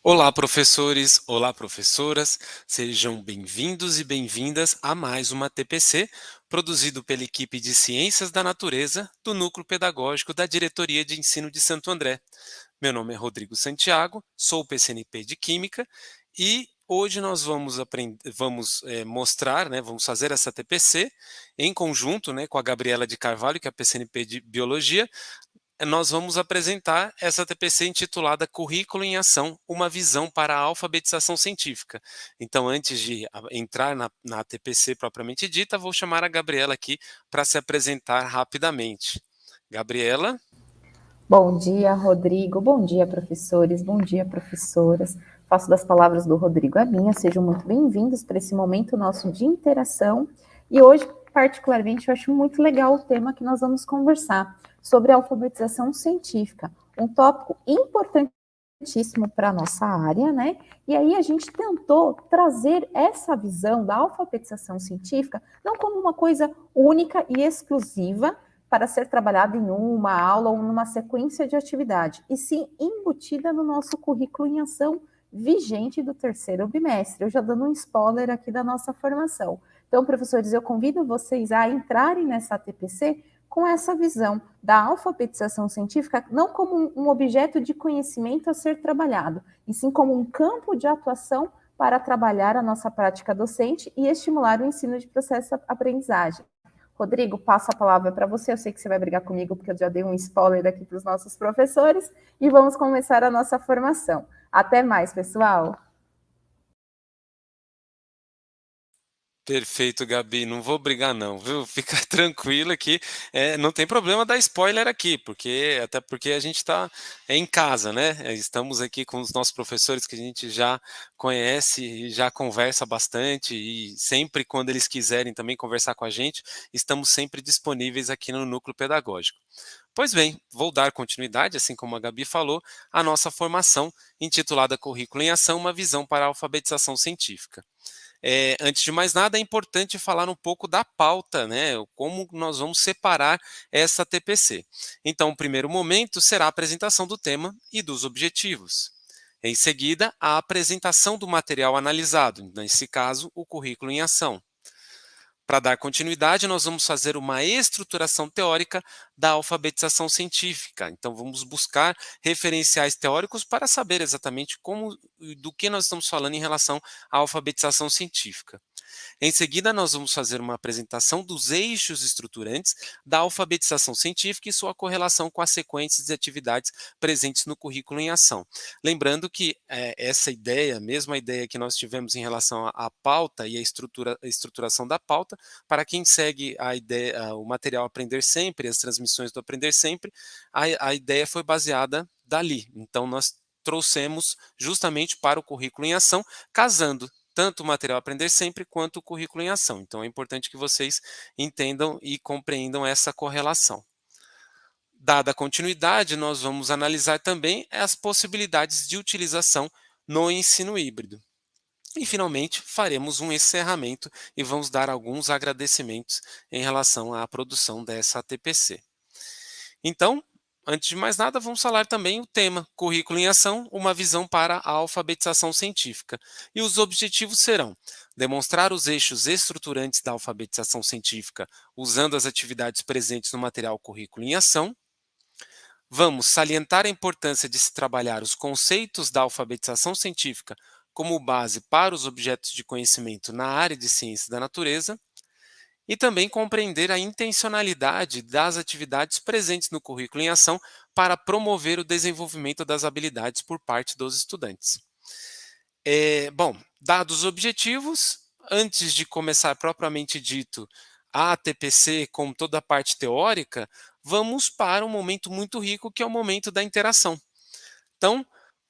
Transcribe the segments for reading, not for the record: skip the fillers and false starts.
Olá, professores! Olá, professoras! Sejam bem-vindos e bem-vindas a mais uma TPC, produzido pela equipe de Ciências da Natureza do Núcleo Pedagógico da Diretoria de Ensino de Santo André. Meu nome é Rodrigo Santiago, sou PCNP de Química e hoje nós vamos fazer essa TPC em conjunto, com a Gabriela de Carvalho, que é a PCNP de Biologia. Nós vamos apresentar essa TPC intitulada Currículo em Ação, uma visão para a alfabetização científica. Então, antes de entrar na TPC propriamente dita, vou chamar a Gabriela aqui para se apresentar rapidamente. Gabriela? Bom dia, Rodrigo. Bom dia, professores. Bom dia, professoras. Faço das palavras do Rodrigo a minha. Sejam muito bem-vindos para esse momento nosso de interação. E hoje, particularmente, eu acho muito legal o tema que nós vamos conversar sobre a alfabetização científica, um tópico importantíssimo para a nossa área, né? E aí a gente tentou trazer essa visão da alfabetização científica não como uma coisa única e exclusiva, para ser trabalhada em uma aula ou numa sequência de atividade, e sim embutida no nosso currículo em ação vigente do terceiro bimestre. Eu já dando um spoiler aqui da nossa formação. Então, professores, eu convido vocês a entrarem nessa TPC com essa visão da alfabetização científica não como um objeto de conhecimento a ser trabalhado, e sim como um campo de atuação para trabalhar a nossa prática docente e estimular o ensino de processo-aprendizagem. Rodrigo, passo a palavra para você. Eu sei que você vai brigar comigo, porque eu já dei um spoiler aqui para os nossos professores. E vamos começar a nossa formação. Até mais, pessoal! Perfeito, Gabi. Não vou brigar não, viu? Fica tranquila que não tem problema dar spoiler aqui, até porque a gente está em casa, né? Estamos aqui com os nossos professores que a gente já conhece e já conversa bastante e sempre quando eles quiserem também conversar com a gente, estamos sempre disponíveis aqui no Núcleo Pedagógico. Pois bem, vou dar continuidade, assim como a Gabi falou, à nossa formação intitulada Currículo em Ação, uma visão para a alfabetização científica. Antes de mais nada, é importante falar um pouco da pauta, né? Como nós vamos separar essa TPC. Então, o primeiro momento será a apresentação do tema e dos objetivos. Em seguida, a apresentação do material analisado, nesse caso, o currículo em ação. Para dar continuidade, nós vamos fazer uma estruturação teórica da alfabetização científica. Então, vamos buscar referenciais teóricos para saber exatamente do que nós estamos falando em relação à alfabetização científica. Em seguida, nós vamos fazer uma apresentação dos eixos estruturantes da alfabetização científica e sua correlação com as sequências de atividades presentes no currículo em ação. Lembrando que essa ideia, mesma ideia que nós tivemos em relação à pauta e a estruturação da pauta, para quem segue a ideia, o material Aprender Sempre, as transmissões do Aprender Sempre, a ideia foi baseada dali. Então, nós trouxemos justamente para o currículo em ação, casando tanto o material Aprender Sempre quanto o currículo em ação. Então, é importante que vocês entendam e compreendam essa correlação. Dada a continuidade, nós vamos analisar também as possibilidades de utilização no ensino híbrido. E, finalmente, faremos um encerramento e vamos dar alguns agradecimentos em relação à produção dessa TPC. Então, antes de mais nada, vamos falar também o tema Currículo em Ação, uma visão para a alfabetização científica. E os objetivos serão demonstrar os eixos estruturantes da alfabetização científica usando as atividades presentes no material Currículo em Ação. Vamos salientar a importância de se trabalhar os conceitos da alfabetização científica como base para os objetos de conhecimento na área de ciências da natureza. e também compreender a intencionalidade das atividades presentes no currículo em ação para promover o desenvolvimento das habilidades por parte dos estudantes. Bom, dados os objetivos, antes de começar propriamente dito a TPC com toda a parte teórica, vamos para um momento muito rico que é o momento da interação. Então,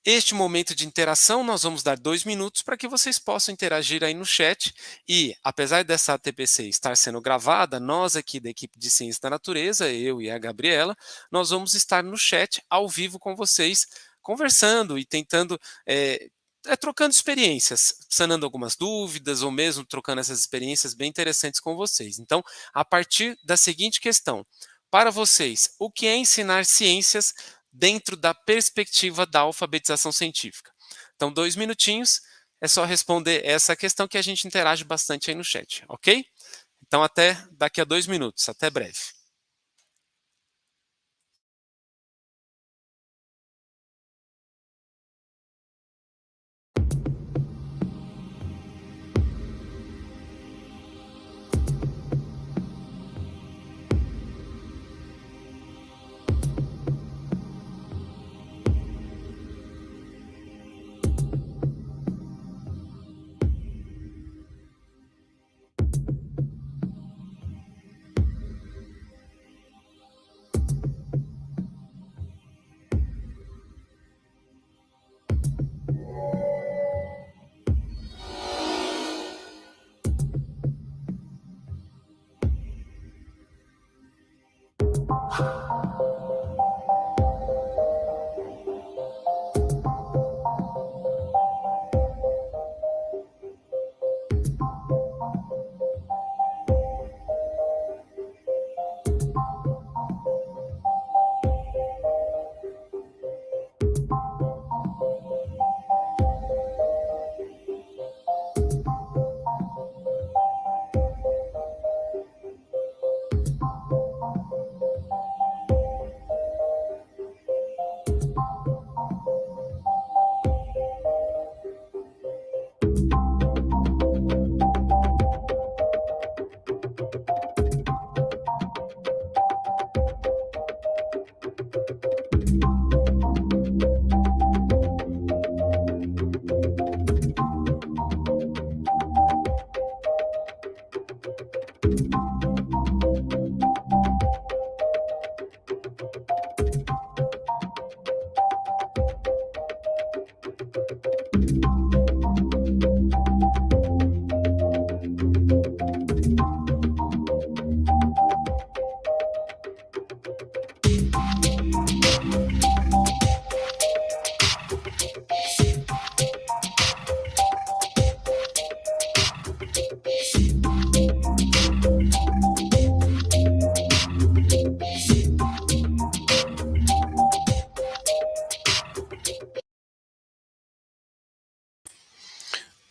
este momento de interação, nós vamos dar 2 minutos para que vocês possam interagir aí no chat e, apesar dessa TPC estar sendo gravada, nós aqui da equipe de Ciência da Natureza, eu e a Gabriela, nós vamos estar no chat ao vivo com vocês, conversando e tentando, trocando experiências, sanando algumas dúvidas ou mesmo trocando essas experiências bem interessantes com vocês. Então, a partir da seguinte questão, para vocês, o que é ensinar ciências dentro da perspectiva da alfabetização científica? Então, 2 minutinhos, é só responder essa questão que a gente interage bastante aí no chat, ok? Então, até daqui a 2 minutos, até breve.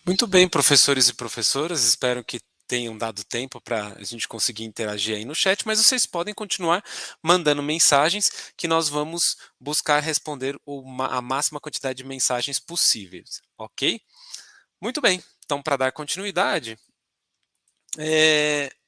Muito bem, professores e professoras, espero que tenham dado tempo para a gente conseguir interagir aí no chat, mas vocês podem continuar mandando mensagens que nós vamos buscar responder a máxima quantidade de mensagens possíveis, ok? Muito bem, então para dar continuidade,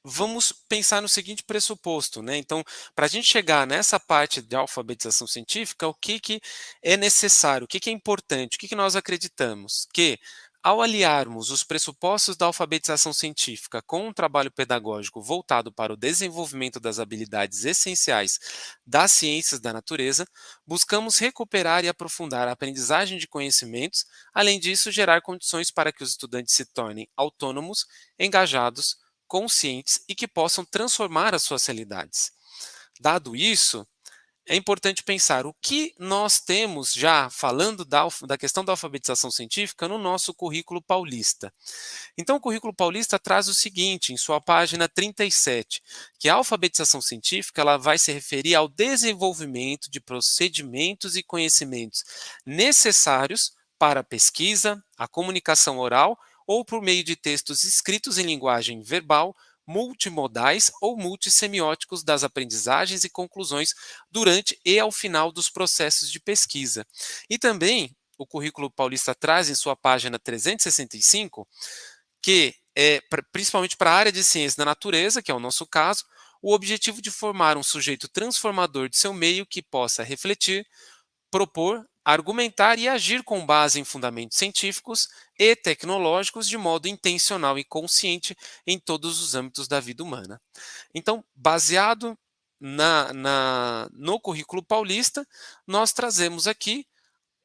vamos pensar no seguinte pressuposto, né? Então, para a gente chegar nessa parte de alfabetização científica, o que é necessário, o que é importante, o que nós acreditamos? Que, ao aliarmos os pressupostos da alfabetização científica com um trabalho pedagógico voltado para o desenvolvimento das habilidades essenciais das ciências da natureza, buscamos recuperar e aprofundar a aprendizagem de conhecimentos, além disso, gerar condições para que os estudantes se tornem autônomos, engajados, conscientes e que possam transformar as suas realidades. Dado isso, é importante pensar o que nós temos já falando da questão da alfabetização científica no nosso currículo paulista. Então, o currículo paulista traz o seguinte, em sua página 37, que a alfabetização científica ela vai se referir ao desenvolvimento de procedimentos e conhecimentos necessários para a pesquisa, a comunicação oral ou por meio de textos escritos em linguagem verbal, multimodais ou multissemióticos das aprendizagens e conclusões durante e ao final dos processos de pesquisa. E também o currículo paulista traz em sua página 365 que principalmente para a área de ciência da natureza, que é o nosso caso, o objetivo de formar um sujeito transformador de seu meio que possa refletir, propor, argumentar e agir com base em fundamentos científicos e tecnológicos de modo intencional e consciente em todos os âmbitos da vida humana. Então, baseado no currículo paulista, nós trazemos aqui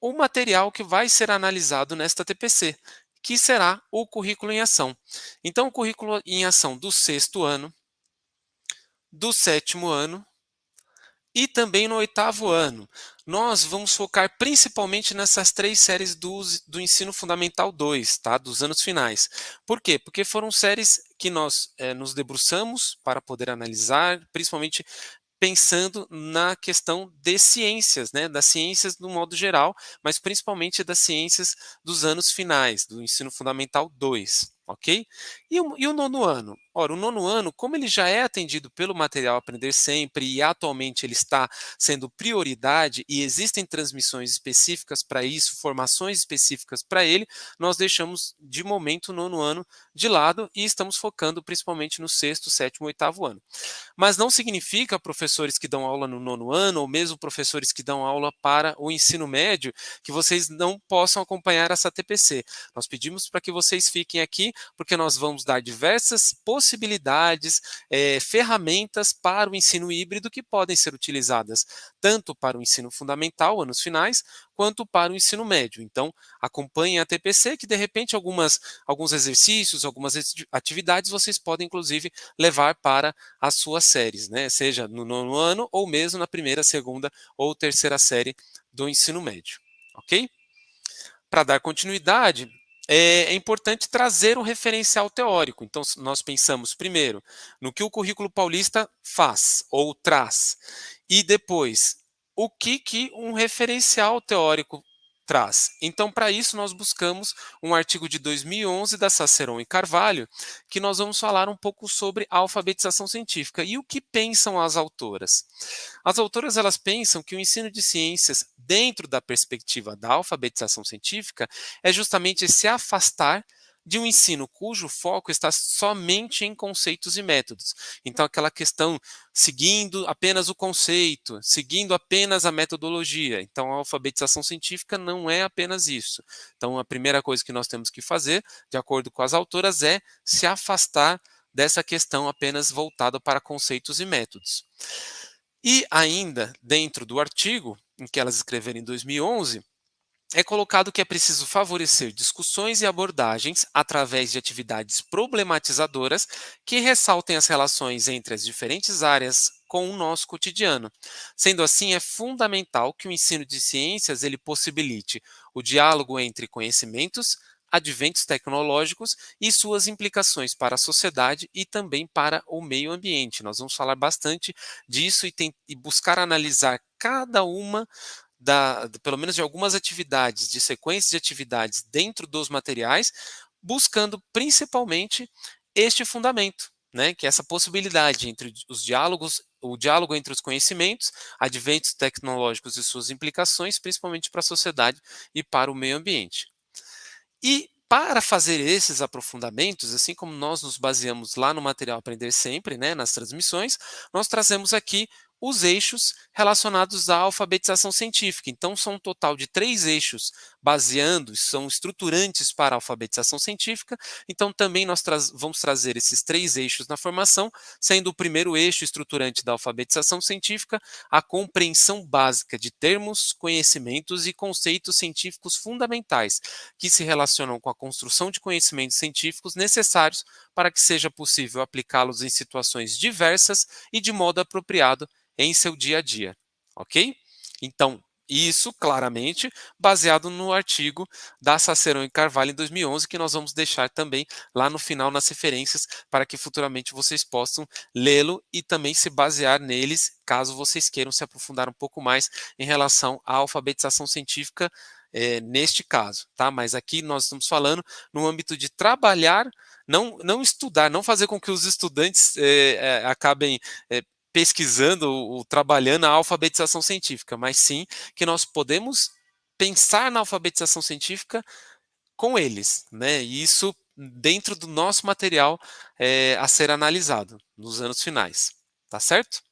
o material que vai ser analisado nesta TPC, que será o currículo em ação. Então, o currículo em ação do 6º ano, do 7º ano e também no 8º ano. Nós vamos focar principalmente nessas 3 séries do Ensino Fundamental 2, tá? Dos anos finais. Por quê? Porque foram séries que nós nos debruçamos para poder analisar, principalmente pensando na questão de ciências, né, das ciências no modo geral, mas principalmente das ciências dos anos finais, do ensino fundamental 2, ok? E o 9º ano? Ora, o 9º ano, como ele já é atendido pelo material Aprender Sempre e atualmente ele está sendo prioridade e existem transmissões específicas para isso, formações específicas para ele, nós deixamos de momento o 9º ano de lado e estamos focando principalmente no 6º, 7º, 8º ano. Mas não significa, professores que dão aula no 9º ano, ou mesmo professores que dão aula para o ensino médio, que vocês não possam acompanhar essa TPC. Nós pedimos para que vocês fiquem aqui, porque nós vamos dar diversas possibilidades, ferramentas para o ensino híbrido que podem ser utilizadas tanto para o ensino fundamental, anos finais, quanto para o ensino médio. Então, acompanhem a TPC, que de repente alguns exercícios, algumas atividades vocês podem, inclusive, levar para as suas séries, né? Seja no 9º ano ou mesmo na primeira, segunda ou terceira série do ensino médio, ok? Para dar continuidade, é importante trazer o referencial teórico. Então, nós pensamos primeiro no que o currículo paulista faz ou traz, e depois o que um referencial teórico traz. Então, para isso, nós buscamos um artigo de 2011 da Saceron e Carvalho, que nós vamos falar um pouco sobre a alfabetização científica. E o que pensam as autoras? As autoras elas pensam que o ensino de ciências, dentro da perspectiva da alfabetização científica, é justamente se afastar de um ensino cujo foco está somente em conceitos e métodos. Então, aquela questão seguindo apenas o conceito, seguindo apenas a metodologia. Então, a alfabetização científica não é apenas isso. Então, a primeira coisa que nós temos que fazer, de acordo com as autoras, é se afastar dessa questão apenas voltada para conceitos e métodos. E ainda, dentro do artigo, em que elas escreveram em 2011, é colocado que é preciso favorecer discussões e abordagens através de atividades problematizadoras que ressaltem as relações entre as diferentes áreas com o nosso cotidiano. Sendo assim, é fundamental que o ensino de ciências ele possibilite o diálogo entre conhecimentos, adventos tecnológicos e suas implicações para a sociedade e também para o meio ambiente. Nós vamos falar bastante disso e buscar analisar cada uma pelo menos de algumas atividades, de sequências de atividades dentro dos materiais, buscando principalmente este fundamento, né, que é essa possibilidade entre os diálogos, o diálogo entre os conhecimentos, adventos tecnológicos e suas implicações, principalmente para a sociedade e para o meio ambiente. E para fazer esses aprofundamentos, assim como nós nos baseamos lá no material Aprender Sempre, né, nas transmissões, nós trazemos aqui os eixos relacionados à alfabetização científica. Então, são um total de 3 eixos baseando, são estruturantes para a alfabetização científica. Então, também nós vamos trazer esses 3 eixos na formação, sendo o primeiro eixo estruturante da alfabetização científica a compreensão básica de termos, conhecimentos e conceitos científicos fundamentais, que se relacionam com a construção de conhecimentos científicos necessários para que seja possível aplicá-los em situações diversas e de modo apropriado em seu dia a dia, ok? Então, isso claramente baseado no artigo da Saceron e Carvalho em 2011, que nós vamos deixar também lá no final nas referências para que futuramente vocês possam lê-lo e também se basear neles, caso vocês queiram se aprofundar um pouco mais em relação à alfabetização científica neste caso, tá? Mas aqui nós estamos falando no âmbito de trabalhar, não estudar, não fazer com que os estudantes acabem pesquisando ou trabalhando a alfabetização científica, mas sim que nós podemos pensar na alfabetização científica com eles, né? E isso dentro do nosso material a ser analisado nos anos finais, tá certo?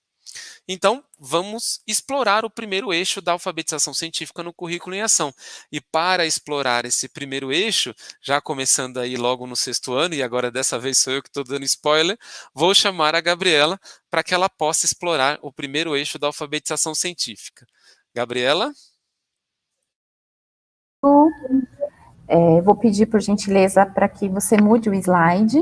Então, vamos explorar o primeiro eixo da alfabetização científica no currículo em ação. E para explorar esse primeiro eixo, já começando aí logo no 6º ano, e agora dessa vez sou eu que estou dando spoiler, vou chamar a Gabriela para que ela possa explorar o primeiro eixo da alfabetização científica. Gabriela? Vou pedir, por gentileza, para que você mude o slide.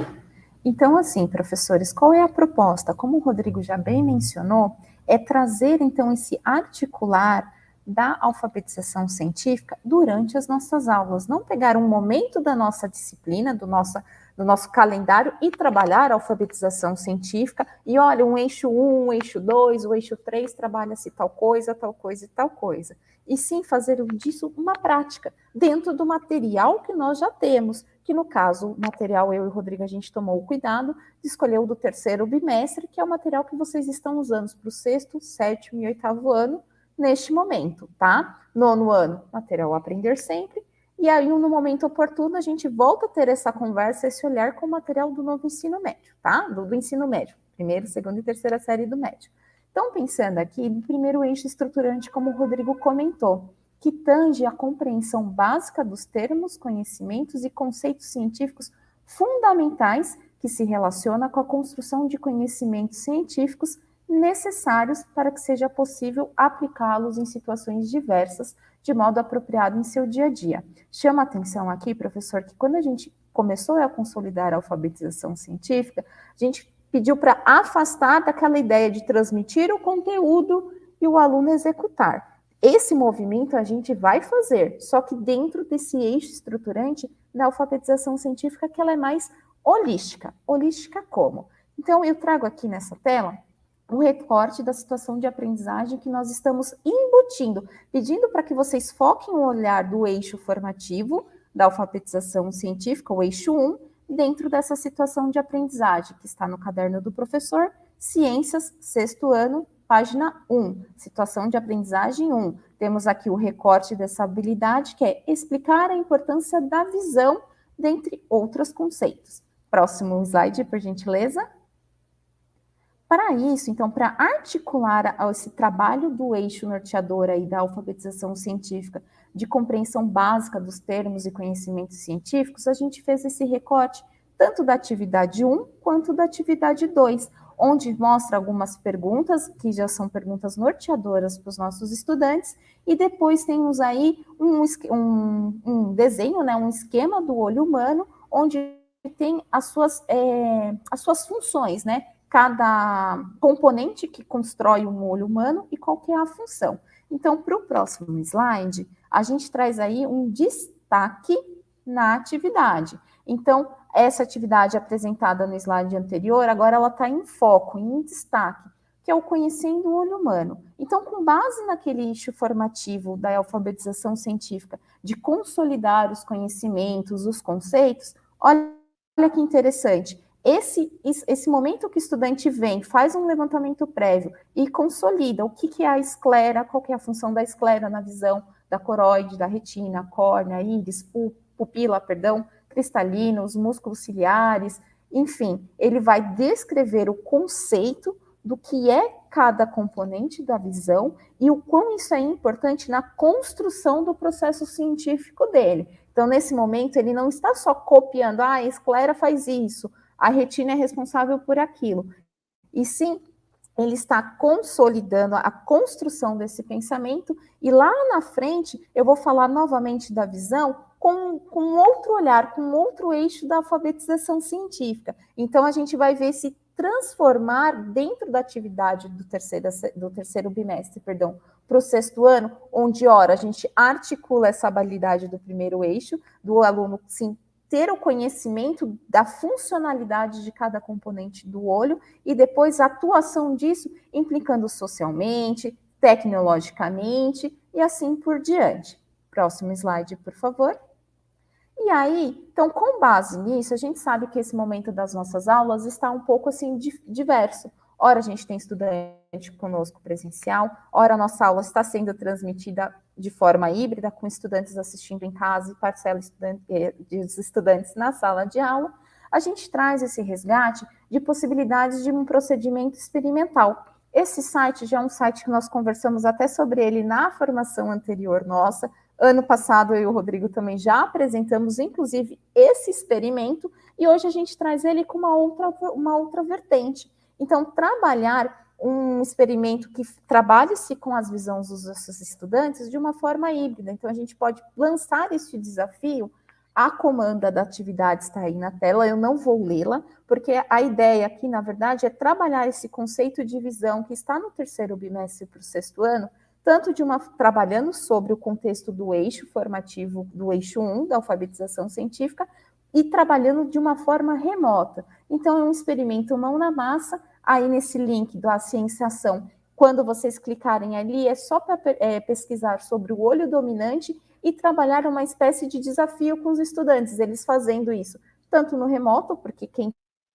Então, assim, professores, qual é a proposta? Como o Rodrigo já bem mencionou, é trazer, então, esse articular da alfabetização científica durante as nossas aulas. Não pegar um momento da nossa disciplina, do nosso calendário e trabalhar a alfabetização científica e, olha, um eixo 1, um eixo 2, o eixo 3 trabalha-se tal coisa, tal coisa e tal coisa. E sim fazer disso uma prática, dentro do material que nós já temos, que no caso, o material eu e o Rodrigo, a gente tomou o cuidado de escolher o do 3º bimestre, que é o material que vocês estão usando para o 6º, 7º e 8º ano, neste momento, tá? 9º ano, material Aprender Sempre, e aí no momento oportuno a gente volta a ter essa conversa, esse olhar com o material do novo ensino médio, tá? Do ensino médio, 1ª, 2ª e 3ª série do médio. Então, pensando aqui, no primeiro eixo estruturante, como o Rodrigo comentou, que tange a compreensão básica dos termos, conhecimentos e conceitos científicos fundamentais que se relaciona com a construção de conhecimentos científicos necessários para que seja possível aplicá-los em situações diversas de modo apropriado em seu dia a dia. Chama a atenção aqui, professor, que quando a gente começou a consolidar a alfabetização científica, a gente pediu para afastar daquela ideia de transmitir o conteúdo e o aluno executar. Esse movimento a gente vai fazer, só que dentro desse eixo estruturante da alfabetização científica, que ela é mais holística. Holística como? Então, eu trago aqui nessa tela um recorte da situação de aprendizagem que nós estamos embutindo, pedindo para que vocês foquem o olhar do eixo formativo da alfabetização científica, o eixo 1, dentro dessa situação de aprendizagem, que está no caderno do professor, Ciências, 6º ano, página 1, situação de aprendizagem 1. Temos aqui o recorte dessa habilidade, que é explicar a importância da visão, dentre outros conceitos. Próximo slide, por gentileza. Para isso, então, para articular esse trabalho do eixo norteador aí da alfabetização científica, de compreensão básica dos termos e conhecimentos científicos, a gente fez esse recorte tanto da atividade 1 quanto da atividade 2, onde mostra algumas perguntas, que já são perguntas norteadoras para os nossos estudantes, e depois temos aí um desenho, né, um esquema do olho humano, onde tem as suas funções, né? Cada componente que constrói um olho humano e qual que é a função. Então, para o próximo slide, a gente traz aí um destaque na atividade. Então, essa atividade apresentada no slide anterior, agora ela está em foco, em destaque, que é o conhecendo o olho humano. Então, com base naquele eixo formativo da alfabetização científica, de consolidar os conhecimentos, os conceitos, olha que interessante. Esse momento que o estudante vem, faz um levantamento prévio e consolida o que é a esclera, qual que é a função da esclera na visão da coroide, da retina, córnea, íris, pupila, cristalina, os músculos ciliares, enfim, ele vai descrever o conceito do que é cada componente da visão e o quão isso é importante na construção do processo científico dele. Então, nesse momento, ele não está só copiando, a esclera faz isso, a retina é responsável por aquilo. E sim, ele está consolidando a construção desse pensamento e lá na frente eu vou falar novamente da visão com outro olhar, com outro eixo da alfabetização científica. Então, a gente vai ver se transformar dentro da atividade do terceiro bimestre, para o 6º ano, onde, ora, a gente articula essa habilidade do primeiro eixo, do aluno, sim, ter o conhecimento da funcionalidade de cada componente do olho e depois a atuação disso implicando socialmente, tecnologicamente e assim por diante. Próximo slide, por favor. E aí, então, com base nisso, a gente sabe que esse momento das nossas aulas está um pouco assim diverso. Ora, a gente tem estudante conosco presencial, ora a nossa aula está sendo transmitida de forma híbrida, com estudantes assistindo em casa e parcela dos estudantes na sala de aula, a gente traz esse resgate de possibilidades de um procedimento experimental. Esse site já é um site que nós conversamos até sobre ele na formação anterior nossa. Ano passado, eu e o Rodrigo também já apresentamos, inclusive, esse experimento, e hoje a gente traz ele com uma outra vertente. Então, trabalhar um experimento que trabalhe-se com as visões dos nossos estudantes de uma forma híbrida. Então, a gente pode lançar este desafio. A comanda da atividade está aí na tela, eu não vou lê-la, porque a ideia aqui, na verdade, é trabalhar esse conceito de visão que está no terceiro bimestre para o sexto ano, tanto trabalhando sobre o contexto do eixo formativo, do eixo 1, da alfabetização científica, e trabalhando de uma forma remota. Então, é um experimento mão na massa. Aí, nesse link da Cienciação, quando vocês clicarem ali, é só para pesquisar sobre o olho dominante e trabalhar uma espécie de desafio com os estudantes, eles fazendo isso, tanto no remoto, porque quem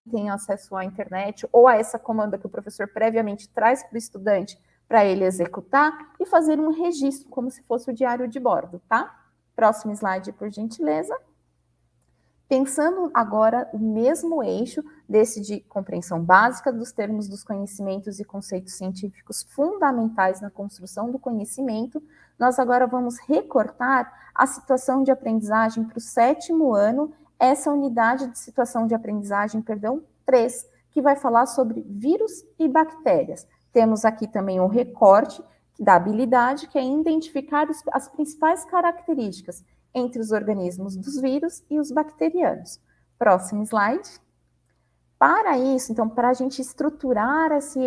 tem acesso à internet ou a essa comanda que o professor previamente traz para o estudante para ele executar, e fazer um registro, como se fosse o diário de bordo, tá? Próximo slide, por gentileza. Pensando agora o mesmo eixo desse de compreensão básica dos termos dos conhecimentos e conceitos científicos fundamentais na construção do conhecimento, nós agora vamos recortar a situação de aprendizagem para o sétimo ano, essa unidade de situação de aprendizagem, 3, que vai falar sobre vírus e bactérias. Temos aqui também o recorte da habilidade, que é identificar as principais características entre os organismos dos vírus e os bacterianos. Próximo slide. Para isso, então, para a gente estruturar esse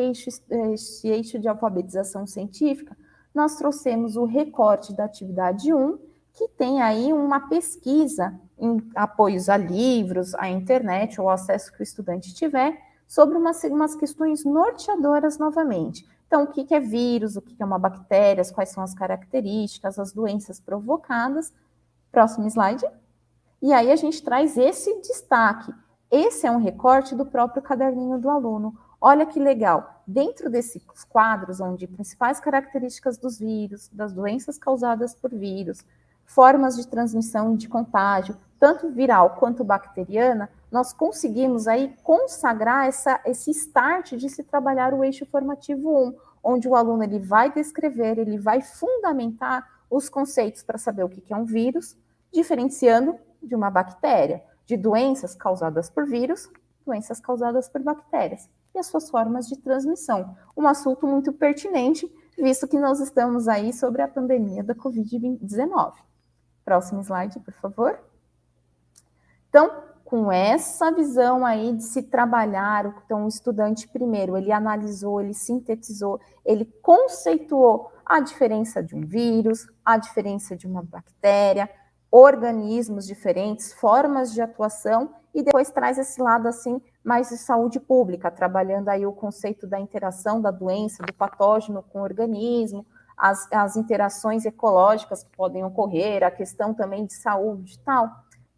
eixo de alfabetização científica, nós trouxemos o recorte da atividade 1, que tem aí uma pesquisa em apoios a livros, à internet, ou acesso que o estudante tiver, sobre umas questões norteadoras novamente. Então, o que é vírus, o que é uma bactéria, quais são as características, as doenças provocadas. Próximo slide. E aí a gente traz esse destaque. Esse é um recorte do próprio caderninho do aluno. Olha que legal. Dentro desses quadros, onde principais características dos vírus, das doenças causadas por vírus, formas de transmissão e de contágio, tanto viral quanto bacteriana, nós conseguimos aí consagrar esse start de se trabalhar o eixo formativo 1, onde o aluno ele vai descrever, ele vai fundamentar os conceitos para saber o que é um vírus, diferenciando de uma bactéria, de doenças causadas por vírus, doenças causadas por bactérias, e as suas formas de transmissão. Um assunto muito pertinente, visto que nós estamos aí sobre a pandemia da Covid-19. Próximo slide, por favor. Então, com essa visão aí de se trabalhar, então o estudante primeiro, ele analisou, ele sintetizou, ele conceituou a diferença de um vírus, a diferença de uma bactéria, organismos diferentes, formas de atuação, e depois traz esse lado assim mais de saúde pública, trabalhando aí o conceito da interação da doença, do patógeno com o organismo, as interações ecológicas que podem ocorrer, a questão também de saúde e tal.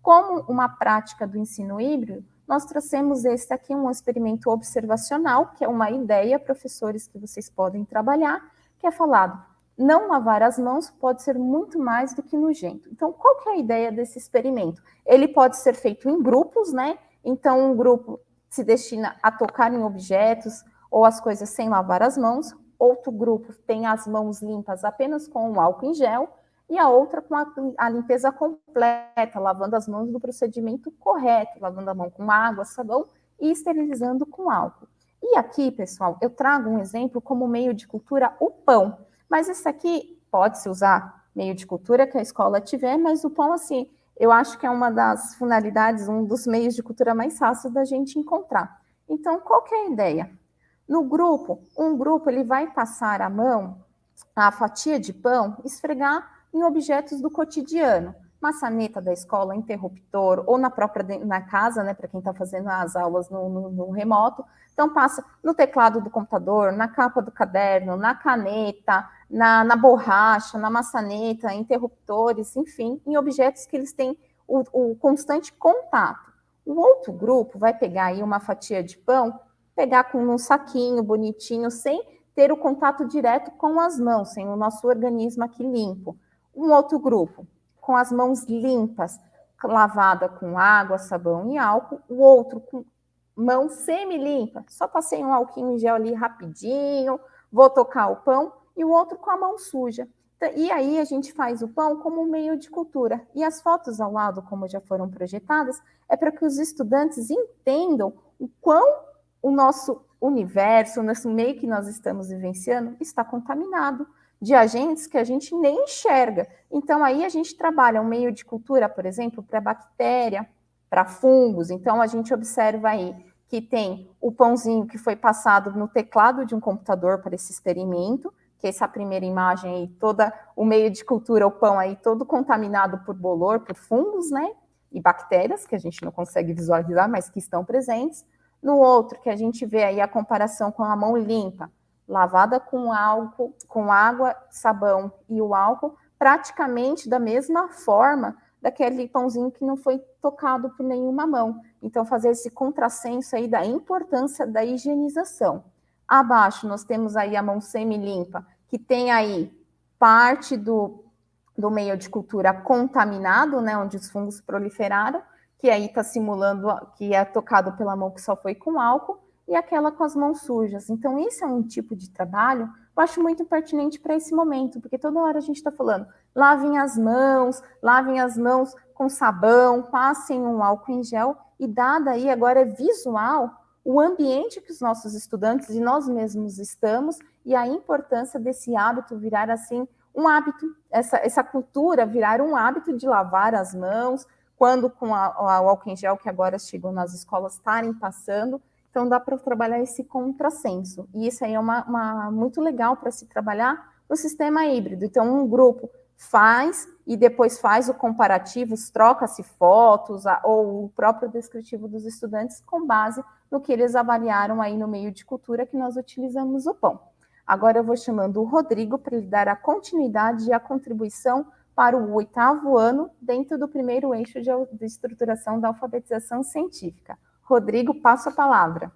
Como uma prática do ensino híbrido, nós trouxemos esse aqui, um experimento observacional, que é uma ideia, professores, que vocês podem trabalhar, que é falado, não lavar as mãos pode ser muito mais do que nojento. Então, qual que é a ideia desse experimento? Ele pode ser feito em grupos, né? Então, um grupo se destina a tocar em objetos ou as coisas sem lavar as mãos, outro grupo tem as mãos limpas apenas com o álcool em gel, e a outra com a limpeza completa, lavando as mãos no procedimento correto, lavando a mão com água, sabão e esterilizando com álcool. E aqui, pessoal, eu trago um exemplo como meio de cultura, o pão. Mas esse aqui pode-se usar meio de cultura que a escola tiver, mas o pão, assim, eu acho que é uma das finalidades, um dos meios de cultura mais fáceis da gente encontrar. Então, qual que é a ideia? No grupo, um grupo ele vai passar a mão, a fatia de pão, esfregar em objetos do cotidiano, maçaneta da escola, interruptor, ou na casa, né, para quem está fazendo as aulas no remoto. Então, passa no teclado do computador, na capa do caderno, na caneta, na borracha, na maçaneta, interruptores, enfim, em objetos que eles têm o constante contato. O outro grupo vai pegar aí uma fatia de pão, pegar com um saquinho bonitinho, sem ter o contato direto com as mãos, sem o nosso organismo aqui limpo. Um outro grupo, com as mãos limpas, lavada com água, sabão e álcool. O outro com mão semi-limpa, só passei um alquinho em gel ali rapidinho, vou tocar o pão. E o outro com a mão suja. E aí a gente faz o pão como um meio de cultura. E as fotos ao lado, como já foram projetadas, é para que os estudantes entendam o quão o nosso universo, o nosso meio que nós estamos vivenciando, está contaminado de agentes que a gente nem enxerga. Então, aí a gente trabalha um meio de cultura, por exemplo, para bactéria, para fungos. Então, a gente observa aí que tem o pãozinho que foi passado no teclado de um computador para esse experimento, que é essa primeira imagem aí, toda o meio de cultura, o pão aí todo contaminado por bolor, por fungos, né? E bactérias, que a gente não consegue visualizar, mas que estão presentes. No outro, que a gente vê aí a comparação com a mão limpa, lavada com álcool, com água, sabão e o álcool, praticamente da mesma forma daquele pãozinho que não foi tocado por nenhuma mão. Então, fazer esse contrassenso aí da importância da higienização. Abaixo, nós temos aí a mão semi-limpa, que tem aí parte do meio de cultura contaminado, né, onde os fungos proliferaram, que aí está simulando que é tocado pela mão que só foi com álcool, e aquela com as mãos sujas. Então, esse é um tipo de trabalho que eu acho muito pertinente para esse momento, porque toda hora a gente está falando, lavem as mãos com sabão, passem um álcool em gel, e dada aí agora é visual o ambiente que os nossos estudantes e nós mesmos estamos, e a importância desse hábito virar assim um hábito, essa cultura virar um hábito de lavar as mãos, quando com o álcool em gel que agora chegou nas escolas estarem passando. Então dá para trabalhar esse contrassenso. E isso aí é muito legal para se trabalhar no sistema híbrido. Então um grupo faz e depois faz o comparativo, troca-se fotos ou o próprio descritivo dos estudantes com base no que eles avaliaram aí no meio de cultura que nós utilizamos o pão. Agora eu vou chamando o Rodrigo para ele dar a continuidade e a contribuição para o 8º ano dentro do primeiro eixo de estruturação da alfabetização científica. Rodrigo, passo a palavra.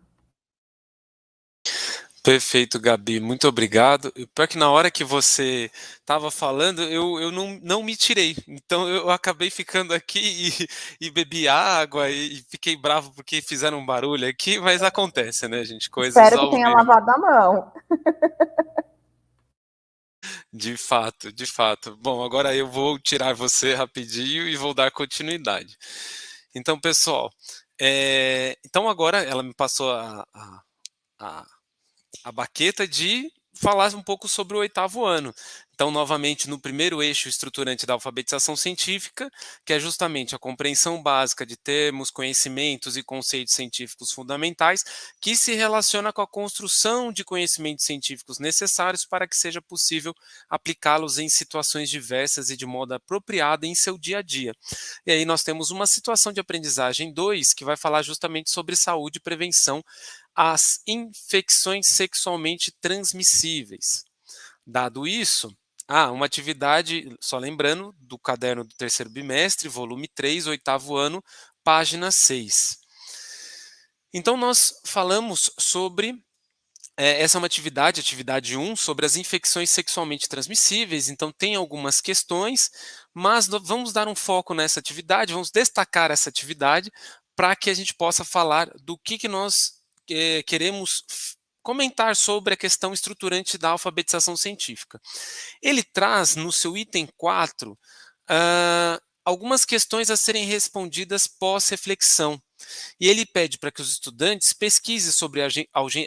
Perfeito, Gabi, muito obrigado. Pior que na hora que você estava falando, eu não me tirei. Então eu acabei ficando aqui e bebi água e fiquei bravo porque fizeram um barulho aqui, mas acontece, né, gente? Coisas Espero que ao tenha vivo. lavado a mão. De fato, de fato. Bom, agora eu vou tirar você rapidinho e vou dar continuidade. Então, pessoal, então agora ela me passou a a baqueta de falar um pouco sobre o 8º ano. Então, novamente, no primeiro eixo estruturante da alfabetização científica, que é justamente a compreensão básica de termos, conhecimentos e conceitos científicos fundamentais, que se relaciona com a construção de conhecimentos científicos necessários para que seja possível aplicá-los em situações diversas e de modo apropriado em seu dia a dia. E aí nós temos uma situação de aprendizagem 2, que vai falar justamente sobre saúde e prevenção às infecções sexualmente transmissíveis. Dado isso, uma atividade, só lembrando, do caderno do 3º bimestre, volume 3, 8º ano, página 6. Então, nós falamos sobre essa é uma atividade 1, sobre as infecções sexualmente transmissíveis. Então, tem algumas questões, mas vamos dar um foco nessa atividade, vamos destacar essa atividade para que a gente possa falar do que nós queremos comentar sobre a questão estruturante da alfabetização científica. Ele traz no seu item 4 algumas questões a serem respondidas pós-reflexão. E ele pede para que os estudantes pesquisem sobre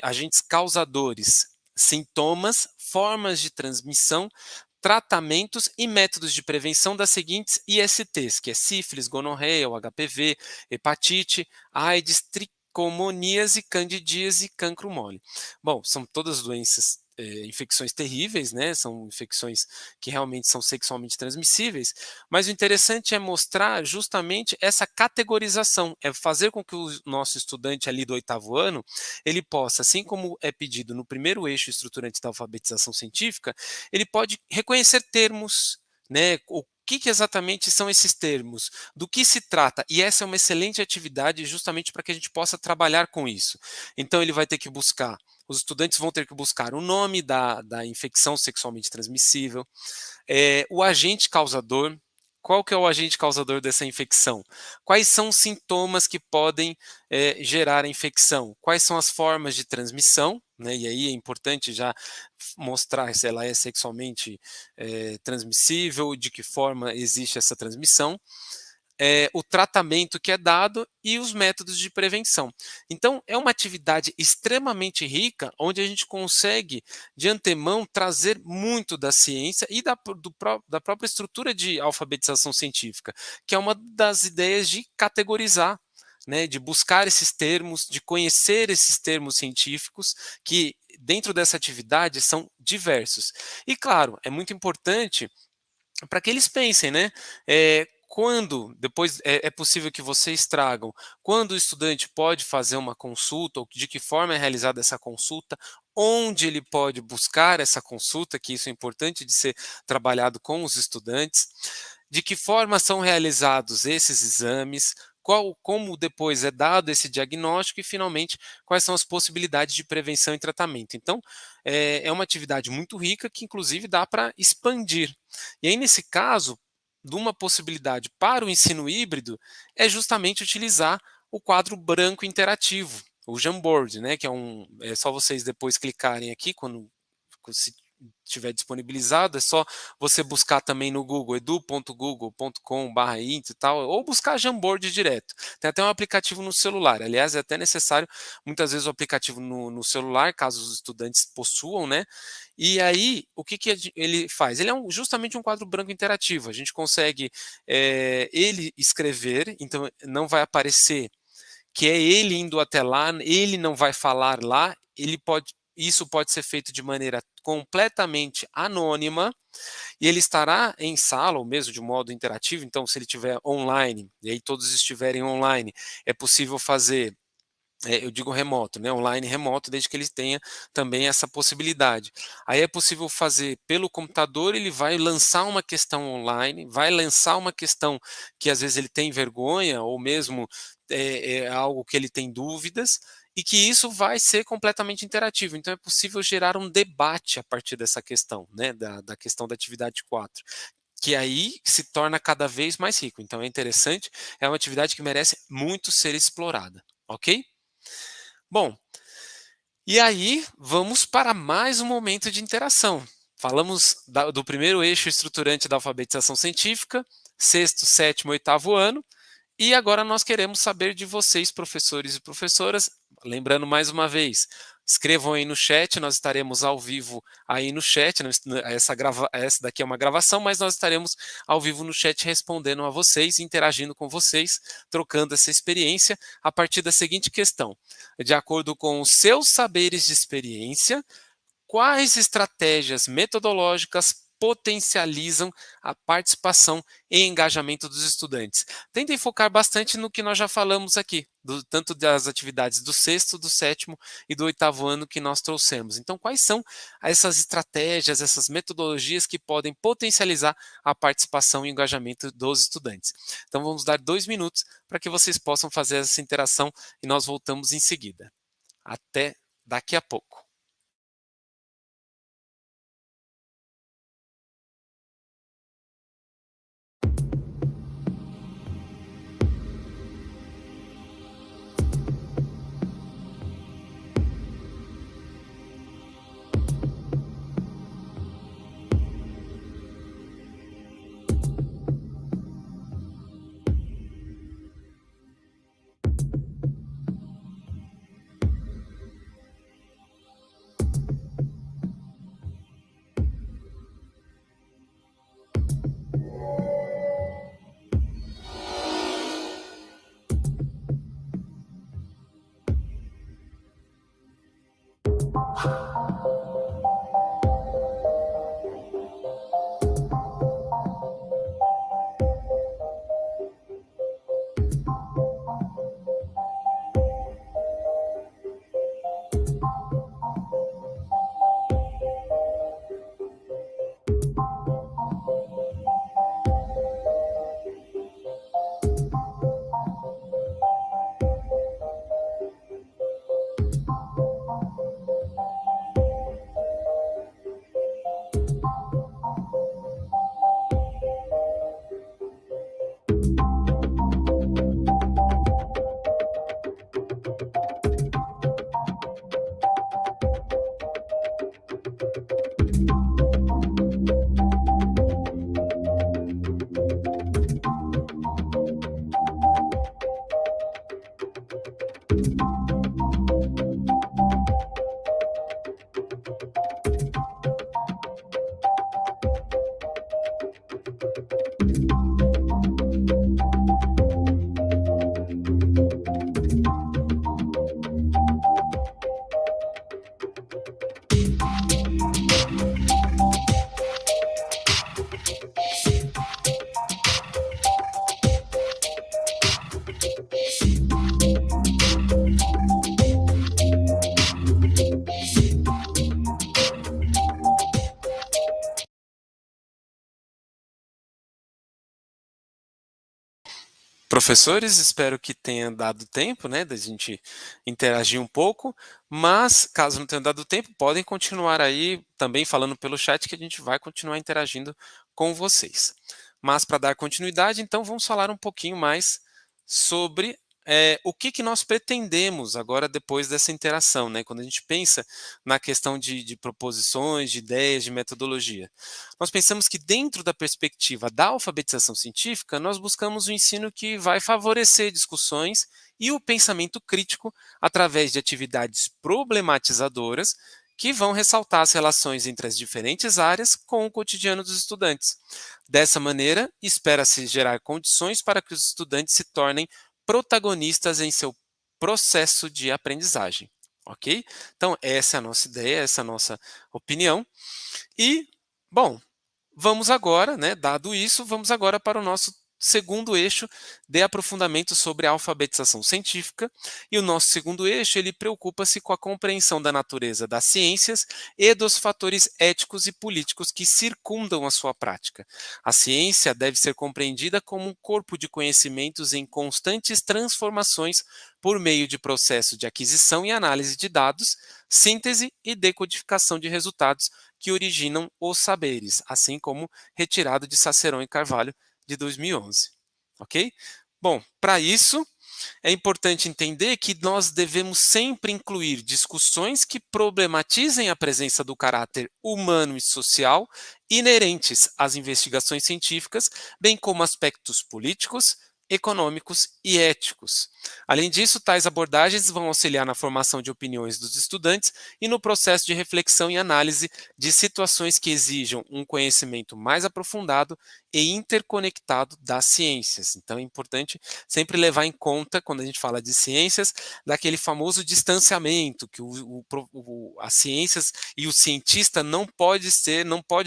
agentes causadores, sintomas, formas de transmissão, tratamentos e métodos de prevenção das seguintes ISTs, que é sífilis, gonorreia, o HPV, hepatite, AIDS, tricomoníase, candidíase, cancro mole. Bom, são todas doenças, infecções terríveis, né? São infecções que realmente são sexualmente transmissíveis, mas o interessante é mostrar justamente essa categorização, é fazer com que o nosso estudante ali do 8º ano, ele possa, assim como é pedido no primeiro eixo estruturante da alfabetização científica, ele pode reconhecer termos, né? O que exatamente são esses termos? Do que se trata? E essa é uma excelente atividade justamente para que a gente possa trabalhar com isso. Então ele vai ter que buscar os estudantes vão ter que buscar o nome da infecção sexualmente transmissível, o agente causador. Qual que é o agente causador dessa infecção? Quais são os sintomas que podem gerar a infecção? Quais são as formas de transmissão? Né? E aí é importante já mostrar se ela é sexualmente transmissível, de que forma existe essa transmissão. O tratamento que é dado e os métodos de prevenção. Então, é uma atividade extremamente rica, onde a gente consegue, de antemão, trazer muito da ciência e da própria estrutura de alfabetização científica, que é uma das ideias de categorizar, né, de buscar esses termos, de conhecer esses termos científicos, que dentro dessa atividade são diversos. E, claro, é muito importante para que eles pensem, né? Quando depois é possível que vocês tragam, quando o estudante pode fazer uma consulta, ou de que forma é realizada essa consulta, onde ele pode buscar essa consulta, que isso é importante de ser trabalhado com os estudantes, de que forma são realizados esses exames, como depois é dado esse diagnóstico e, finalmente, quais são as possibilidades de prevenção e tratamento. Então, é uma atividade muito rica que, inclusive, dá para expandir. E aí, nesse caso, de uma possibilidade para o ensino híbrido é justamente utilizar o quadro branco interativo, o Jamboard, né, que é só vocês depois clicarem aqui se estiver disponibilizado, é só você buscar também no Google, edu.google.com/int e tal, ou buscar Jamboard direto. Tem até um aplicativo no celular, aliás, é até necessário, muitas vezes, o aplicativo no celular, caso os estudantes possuam, né? E aí, o que ele faz? Ele é justamente um quadro branco interativo, a gente consegue ele escrever, então não vai aparecer que é ele indo até lá, ele não vai falar lá, isso pode ser feito de maneira completamente anônima, e ele estará em sala, ou mesmo de modo interativo. Então, se ele estiver online, e aí todos estiverem online, é possível fazer, eu digo remoto, né, online remoto, desde que ele tenha também essa possibilidade. Aí é possível fazer pelo computador, ele vai lançar uma questão online, vai lançar uma questão que às vezes ele tem vergonha, ou mesmo é algo que ele tem dúvidas, e que isso vai ser completamente interativo. Então é possível gerar um debate a partir dessa questão, né, da questão da atividade 4, que aí se torna cada vez mais rico. Então é interessante, é uma atividade que merece muito ser explorada, ok? Bom, e aí vamos para mais um momento de interação. Falamos do primeiro eixo estruturante da alfabetização científica, sexto, sétimo, oitavo ano, e agora nós queremos saber de vocês, professores e professoras. Lembrando mais uma vez, escrevam aí no chat, nós estaremos ao vivo aí no chat. Essa daqui é uma gravação, mas nós estaremos ao vivo no chat respondendo a vocês, interagindo com vocês, trocando essa experiência a partir da seguinte questão: de acordo com os seus saberes de experiência, quais estratégias metodológicas potencializam a participação e engajamento dos estudantes? Tentem focar bastante no que nós já falamos aqui, tanto das atividades do sexto, do sétimo e do oitavo ano que nós trouxemos. Então, quais são essas estratégias, essas metodologias que podem potencializar a participação e engajamento dos estudantes? Então, vamos dar 2 minutos para que vocês possam fazer essa interação e nós voltamos em seguida. Até daqui a pouco. professores, espero que tenha dado tempo, né, da gente interagir um pouco, mas caso não tenha dado tempo, podem continuar aí também falando pelo chat que a gente vai continuar interagindo com vocês. Mas para dar continuidade, então vamos falar um pouquinho mais sobre o que nós pretendemos agora depois dessa interação, né? Quando a gente pensa na questão de proposições, de ideias, de metodologia. Nós pensamos que dentro da perspectiva da alfabetização científica, nós buscamos um ensino que vai favorecer discussões e o pensamento crítico através de atividades problematizadoras que vão ressaltar as relações entre as diferentes áreas com o cotidiano dos estudantes. Dessa maneira, espera-se gerar condições para que os estudantes se tornem protagonistas em seu processo de aprendizagem. Ok? Então, essa é a nossa ideia, essa é a nossa opinião. E, bom, vamos agora, né, dado isso, vamos agora para o nosso segundo eixo de aprofundamento sobre a alfabetização científica. E o nosso segundo eixo, ele preocupa-se com a compreensão da natureza das ciências e dos fatores éticos e políticos que circundam a sua prática. A ciência deve ser compreendida como um corpo de conhecimentos em constantes transformações por meio de processo de aquisição e análise de dados, síntese e decodificação de resultados que originam os saberes, assim como retirado de Cicerón e Carvalho de 2011. Ok? Bom, para isso, é importante entender que nós devemos sempre incluir discussões que problematizem a presença do caráter humano e social inerentes às investigações científicas, bem como aspectos políticos, econômicos e éticos. Além disso, tais abordagens vão auxiliar na formação de opiniões dos estudantes e no processo de reflexão e análise de situações que exijam um conhecimento mais aprofundado e interconectado das ciências. Então, é importante sempre levar em conta, quando a gente fala de ciências, daquele famoso distanciamento, que as ciências e o cientista não pode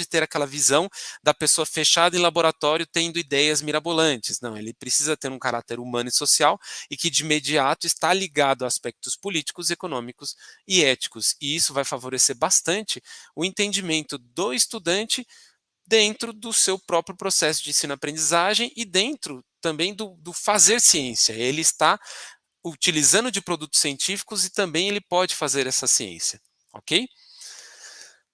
ter aquela visão da pessoa fechada em laboratório tendo ideias mirabolantes. Não, ele precisa ter um caráter humano e social e que de imediato está ligado a aspectos políticos, econômicos e éticos. E isso vai favorecer bastante o entendimento do estudante dentro do seu próprio processo de ensino-aprendizagem e dentro também do fazer ciência. Ele está utilizando de produtos científicos e também ele pode fazer essa ciência, ok?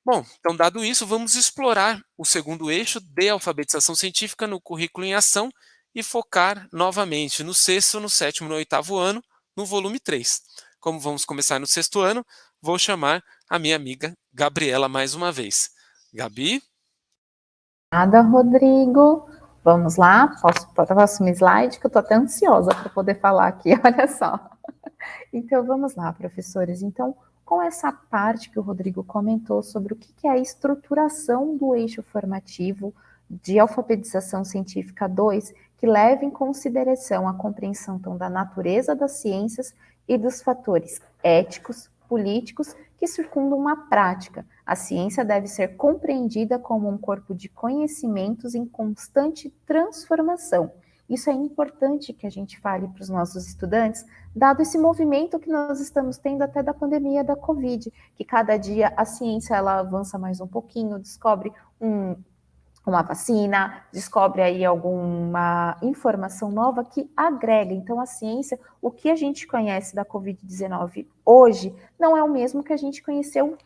Bom, então dado isso, vamos explorar o segundo eixo de alfabetização científica no currículo em ação e focar novamente no sexto, no sétimo e no oitavo ano, no volume 3. Como vamos começar no sexto ano, vou chamar a minha amiga Gabriela mais uma vez. Gabi? Nada, Rodrigo. Vamos lá, próximo slide, que eu estou até ansiosa para poder falar aqui, olha só. Então, vamos lá, professores. Então, com essa parte que o Rodrigo comentou sobre o que é a estruturação do eixo formativo de alfabetização científica 2, que leva em consideração a compreensão então, da natureza das ciências e dos fatores éticos, políticos que circundam uma prática. A ciência deve ser compreendida como um corpo de conhecimentos em constante transformação. Isso é importante que a gente fale para os nossos estudantes, dado esse movimento que nós estamos tendo até da pandemia da Covid, que cada dia a ciência ela avança mais um pouquinho, descobre uma vacina, descobre aí alguma informação nova que agrega. Então, a ciência, o que a gente conhece da Covid-19 hoje, não é o mesmo que a gente conheceu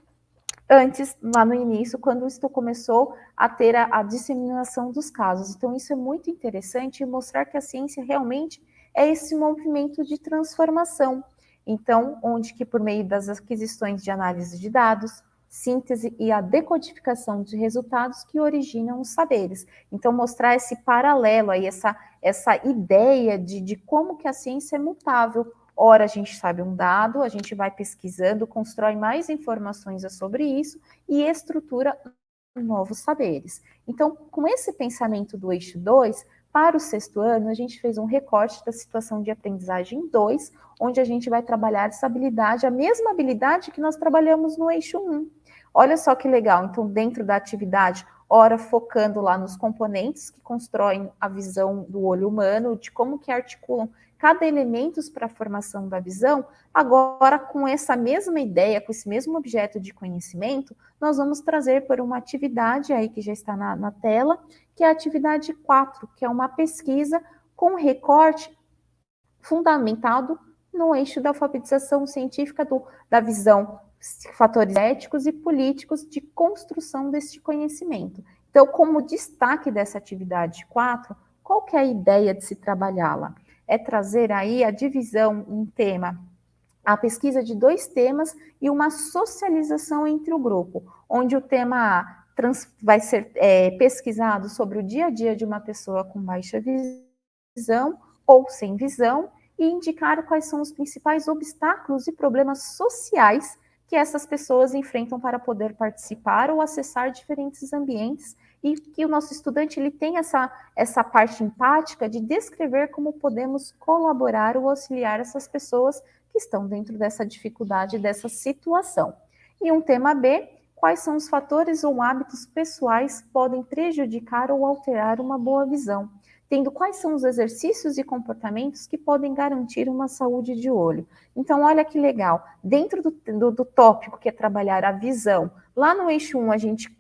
antes, lá no início, quando isso começou a ter a disseminação dos casos. Então, isso é muito interessante e mostrar que a ciência realmente é esse movimento de transformação. Então, onde que por meio das aquisições de análise de dados, síntese e a decodificação de resultados que originam os saberes. Então, mostrar esse paralelo aí, essa ideia de como que a ciência é mutável. Ora, a gente sabe um dado, a gente vai pesquisando, constrói mais informações sobre isso e estrutura novos saberes. Então, com esse pensamento do eixo 2, para o sexto ano, a gente fez um recorte da situação de aprendizagem 2, onde a gente vai trabalhar essa habilidade, a mesma habilidade que nós trabalhamos no eixo 1. Olha só que legal, então dentro da atividade, ora focando lá nos componentes que constroem a visão do olho humano, de como que articulam cada elemento para a formação da visão, agora com essa mesma ideia, com esse mesmo objeto de conhecimento, nós vamos trazer para uma atividade aí que já está na tela, que é a atividade 4, que é uma pesquisa com recorte fundamentado no eixo da alfabetização científica, da visão fatores éticos e políticos de construção deste conhecimento. Então, como destaque dessa atividade 4, qual que é a ideia de se trabalhá-la? É trazer aí a divisão em tema, a pesquisa de 2 temas e uma socialização entre o grupo, onde o tema A vai ser pesquisado sobre o dia a dia de uma pessoa com baixa visão ou sem visão, e indicar quais são os principais obstáculos e problemas sociais que essas pessoas enfrentam para poder participar ou acessar diferentes ambientes, e que o nosso estudante ele tem essa parte empática de descrever como podemos colaborar ou auxiliar essas pessoas que estão dentro dessa dificuldade, dessa situação. E um tema B, quais são os fatores ou hábitos pessoais que podem prejudicar ou alterar uma boa visão, tendo quais são os exercícios e comportamentos que podem garantir uma saúde de olho. Então, olha que legal, dentro do tópico que é trabalhar a visão, lá no eixo 1, a gente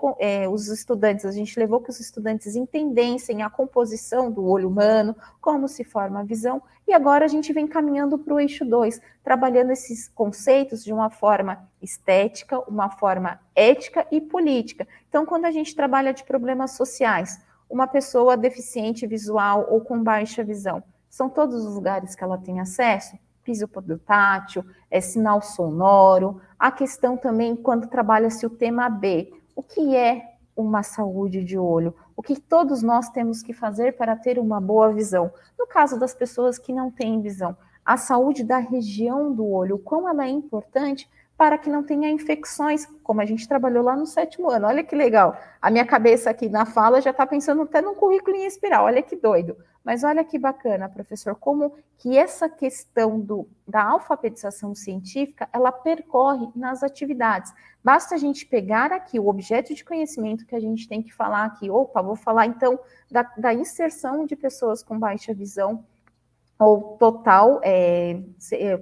levou que os estudantes entendessem a composição do olho humano, como se forma a visão, e agora a gente vem caminhando para o eixo 2, trabalhando esses conceitos de uma forma estética, uma forma ética e política. Então, quando a gente trabalha de problemas sociais, uma pessoa deficiente visual ou com baixa visão, são todos os lugares que ela tem acesso? Piso portátil, sinal sonoro, a questão também quando trabalha-se o tema B, o que é uma saúde de olho? O que todos nós temos que fazer para ter uma boa visão? No caso das pessoas que não têm visão, a saúde da região do olho, o quão ela é importante para que não tenha infecções, como a gente trabalhou lá no 7º ano. Olha que legal, a minha cabeça aqui na fala já está pensando até num currículo em espiral, olha que doido. Mas olha que bacana, professor, como que essa questão da alfabetização científica, ela percorre nas atividades. Basta a gente pegar aqui o objeto de conhecimento que a gente tem que falar aqui. Opa, vou falar então da inserção de pessoas com baixa visão ou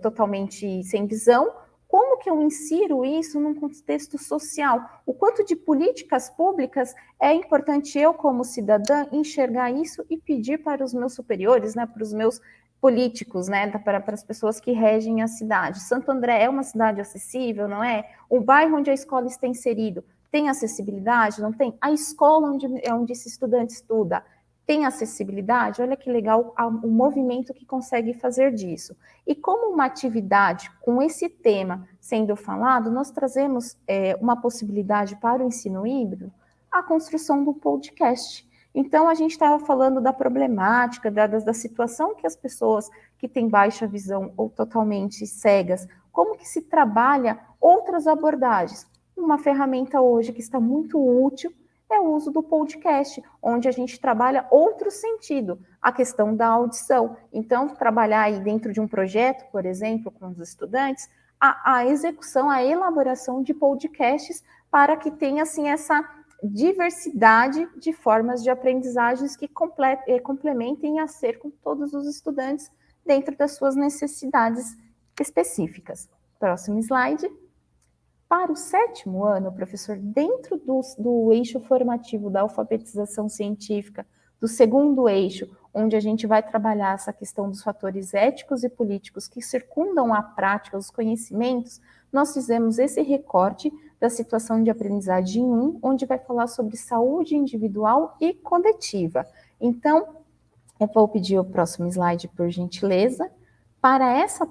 totalmente sem visão. Como que eu insiro isso num contexto social? O quanto de políticas públicas é importante eu, como cidadã, enxergar isso e pedir para os meus superiores, né, para os meus políticos, né, para as pessoas que regem a cidade. Santo André é uma cidade acessível, não é? O bairro onde a escola está inserido tem acessibilidade? Não tem? A escola onde esse estudante estuda tem acessibilidade? Olha que legal o movimento que consegue fazer disso. E como uma atividade com esse tema sendo falado, nós trazemos uma possibilidade para o ensino híbrido, a construção do podcast. Então, a gente estava falando da problemática, da situação que as pessoas que têm baixa visão ou totalmente cegas, como que se trabalha outras abordagens. Uma ferramenta hoje que está muito útil é o uso do podcast, onde a gente trabalha outro sentido, a questão da audição. Então, trabalhar aí dentro de um projeto, por exemplo, com os estudantes, a execução, a elaboração de podcasts para que tenha, assim, essa diversidade de formas de aprendizagens que complementem e acercam todos os estudantes dentro das suas necessidades específicas. Próximo slide. Para o 7º ano, professor, dentro do eixo formativo da alfabetização científica, do 2º eixo, onde a gente vai trabalhar essa questão dos fatores éticos e políticos que circundam a prática, os conhecimentos, nós fizemos esse recorte da situação de aprendizagem 1, onde vai falar sobre saúde individual e coletiva. Então, eu vou pedir o próximo slide, por gentileza. Para essa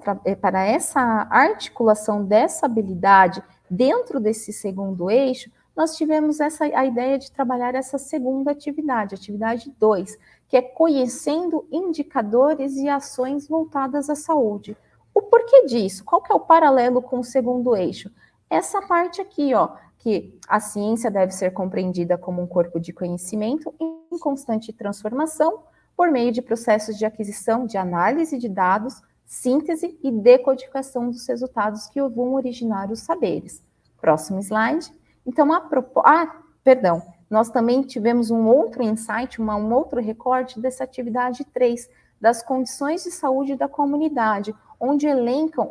articulação dessa habilidade dentro desse 2º eixo, nós tivemos a ideia de trabalhar essa segunda atividade, atividade 2, que é conhecendo indicadores e ações voltadas à saúde. O porquê disso? Qual que é o paralelo com o 2º eixo? Essa parte aqui, ó, que a ciência deve ser compreendida como um corpo de conhecimento em constante transformação por meio de processos de aquisição, de análise de dados, síntese e decodificação dos resultados que vão originar os saberes. Próximo slide. Então, nós também tivemos um outro insight, um outro recorte dessa atividade 3, das condições de saúde da comunidade, onde elencam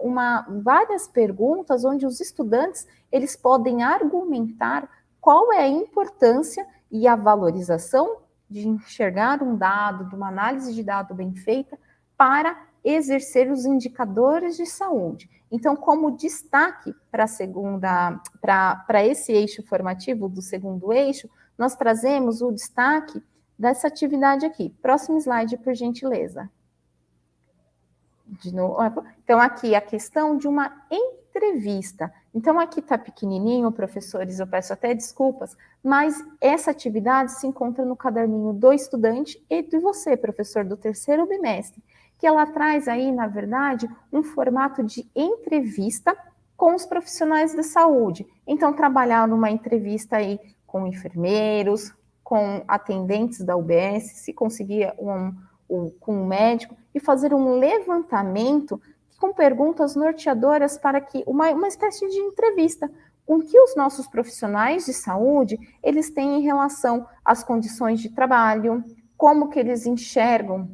várias perguntas, onde os estudantes eles podem argumentar qual é a importância e a valorização de enxergar um dado, de uma análise de dado bem feita, para exercer os indicadores de saúde. Então, como destaque para esse eixo formativo do segundo eixo, nós trazemos o destaque dessa atividade aqui. Próximo slide, por gentileza. De novo. Então, aqui a questão de uma entrevista. Então, aqui está pequenininho, professores, eu peço até desculpas, mas essa atividade se encontra no caderninho do estudante e de você, professor, do terceiro bimestre, que ela traz aí, na verdade, um formato de entrevista com os profissionais da saúde. Então, trabalhar numa entrevista aí com enfermeiros, com atendentes da UBS, se conseguir com um médico, e fazer um levantamento com perguntas norteadoras para que uma espécie de entrevista com que os nossos profissionais de saúde eles têm em relação às condições de trabalho, como que eles enxergam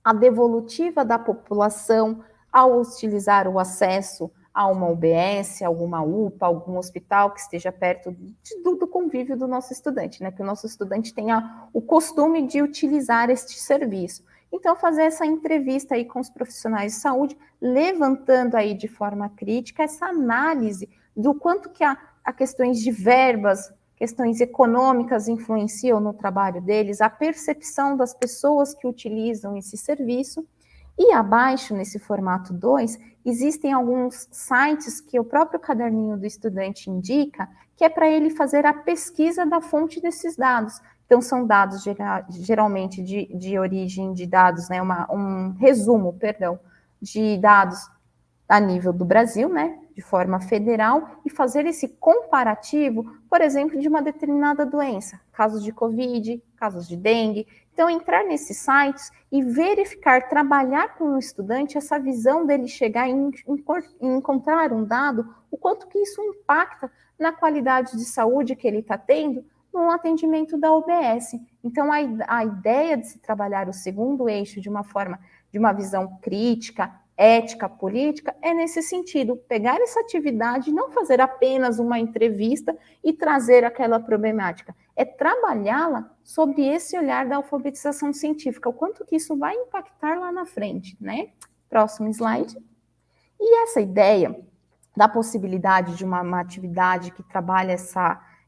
a devolutiva da população ao utilizar o acesso a uma UBS, alguma UPA, algum hospital que esteja perto do convívio do nosso estudante, né? Que o nosso estudante tenha o costume de utilizar este serviço. Então, fazer essa entrevista aí com os profissionais de saúde, levantando aí de forma crítica essa análise do quanto que a questões de verbas, questões econômicas influenciam no trabalho deles, a percepção das pessoas que utilizam esse serviço. E abaixo, nesse formato 2, existem alguns sites que o próprio caderninho do estudante indica, que é para ele fazer a pesquisa da fonte desses dados. Então, são dados geralmente de origem de dados, né, um resumo, perdão, de dados a nível do Brasil, né, de forma federal, e fazer esse comparativo, por exemplo, de uma determinada doença, casos de Covid, casos de dengue. Então, entrar nesses sites e verificar, trabalhar com o estudante, essa visão dele chegar em encontrar um dado, o quanto que isso impacta na qualidade de saúde que ele está tendo no atendimento da UBS. Então, a ideia de se trabalhar o segundo eixo de uma forma, de uma visão crítica, ética, política, é nesse sentido, pegar essa atividade, não fazer apenas uma entrevista e trazer aquela problemática, é trabalhá-la sobre esse olhar da alfabetização científica, o quanto que isso vai impactar lá na frente, né? Próximo slide. E essa ideia da possibilidade de uma atividade que trabalha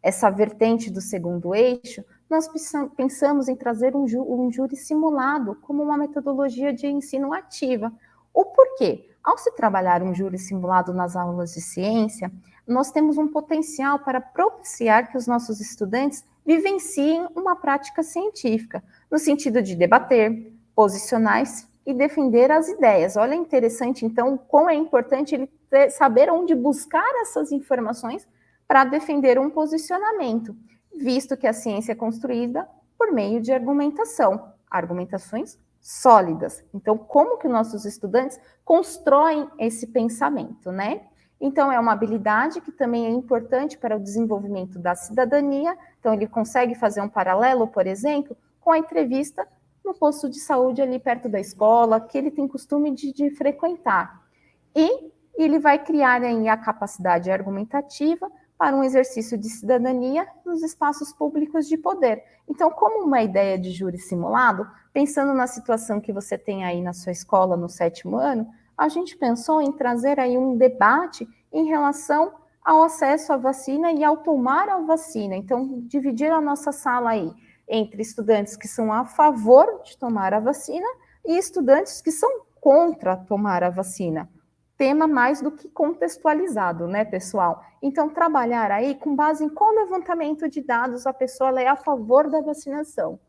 essa vertente do segundo eixo, nós pensamos em trazer um júri simulado como uma metodologia de ensino ativa. O porquê? Ao se trabalhar um júri simulado nas aulas de ciência, nós temos um potencial para propiciar que os nossos estudantes vivenciem uma prática científica, no sentido de debater, posicionar-se e defender as ideias. Olha, interessante, então, como é importante ele saber onde buscar essas informações para defender um posicionamento, visto que a ciência é construída por meio de argumentações sólidas. Então, como que nossos estudantes constroem esse pensamento, né? Então, é uma habilidade que também é importante para o desenvolvimento da cidadania. Então, ele consegue fazer um paralelo, por exemplo, com a entrevista no posto de saúde ali perto da escola, que ele tem costume de frequentar. E ele vai criar aí a capacidade argumentativa para um exercício de cidadania nos espaços públicos de poder. Então, como uma ideia de júri simulado, pensando na situação que você tem aí na sua escola no 7º ano, a gente pensou em trazer aí um debate em relação ao acesso à vacina e ao tomar a vacina. Então, dividir a nossa sala aí entre estudantes que são a favor de tomar a vacina e estudantes que são contra tomar a vacina. Tema mais do que contextualizado, né, pessoal? Então, trabalhar aí com base em qual levantamento de dados a pessoa é a favor da vacinação.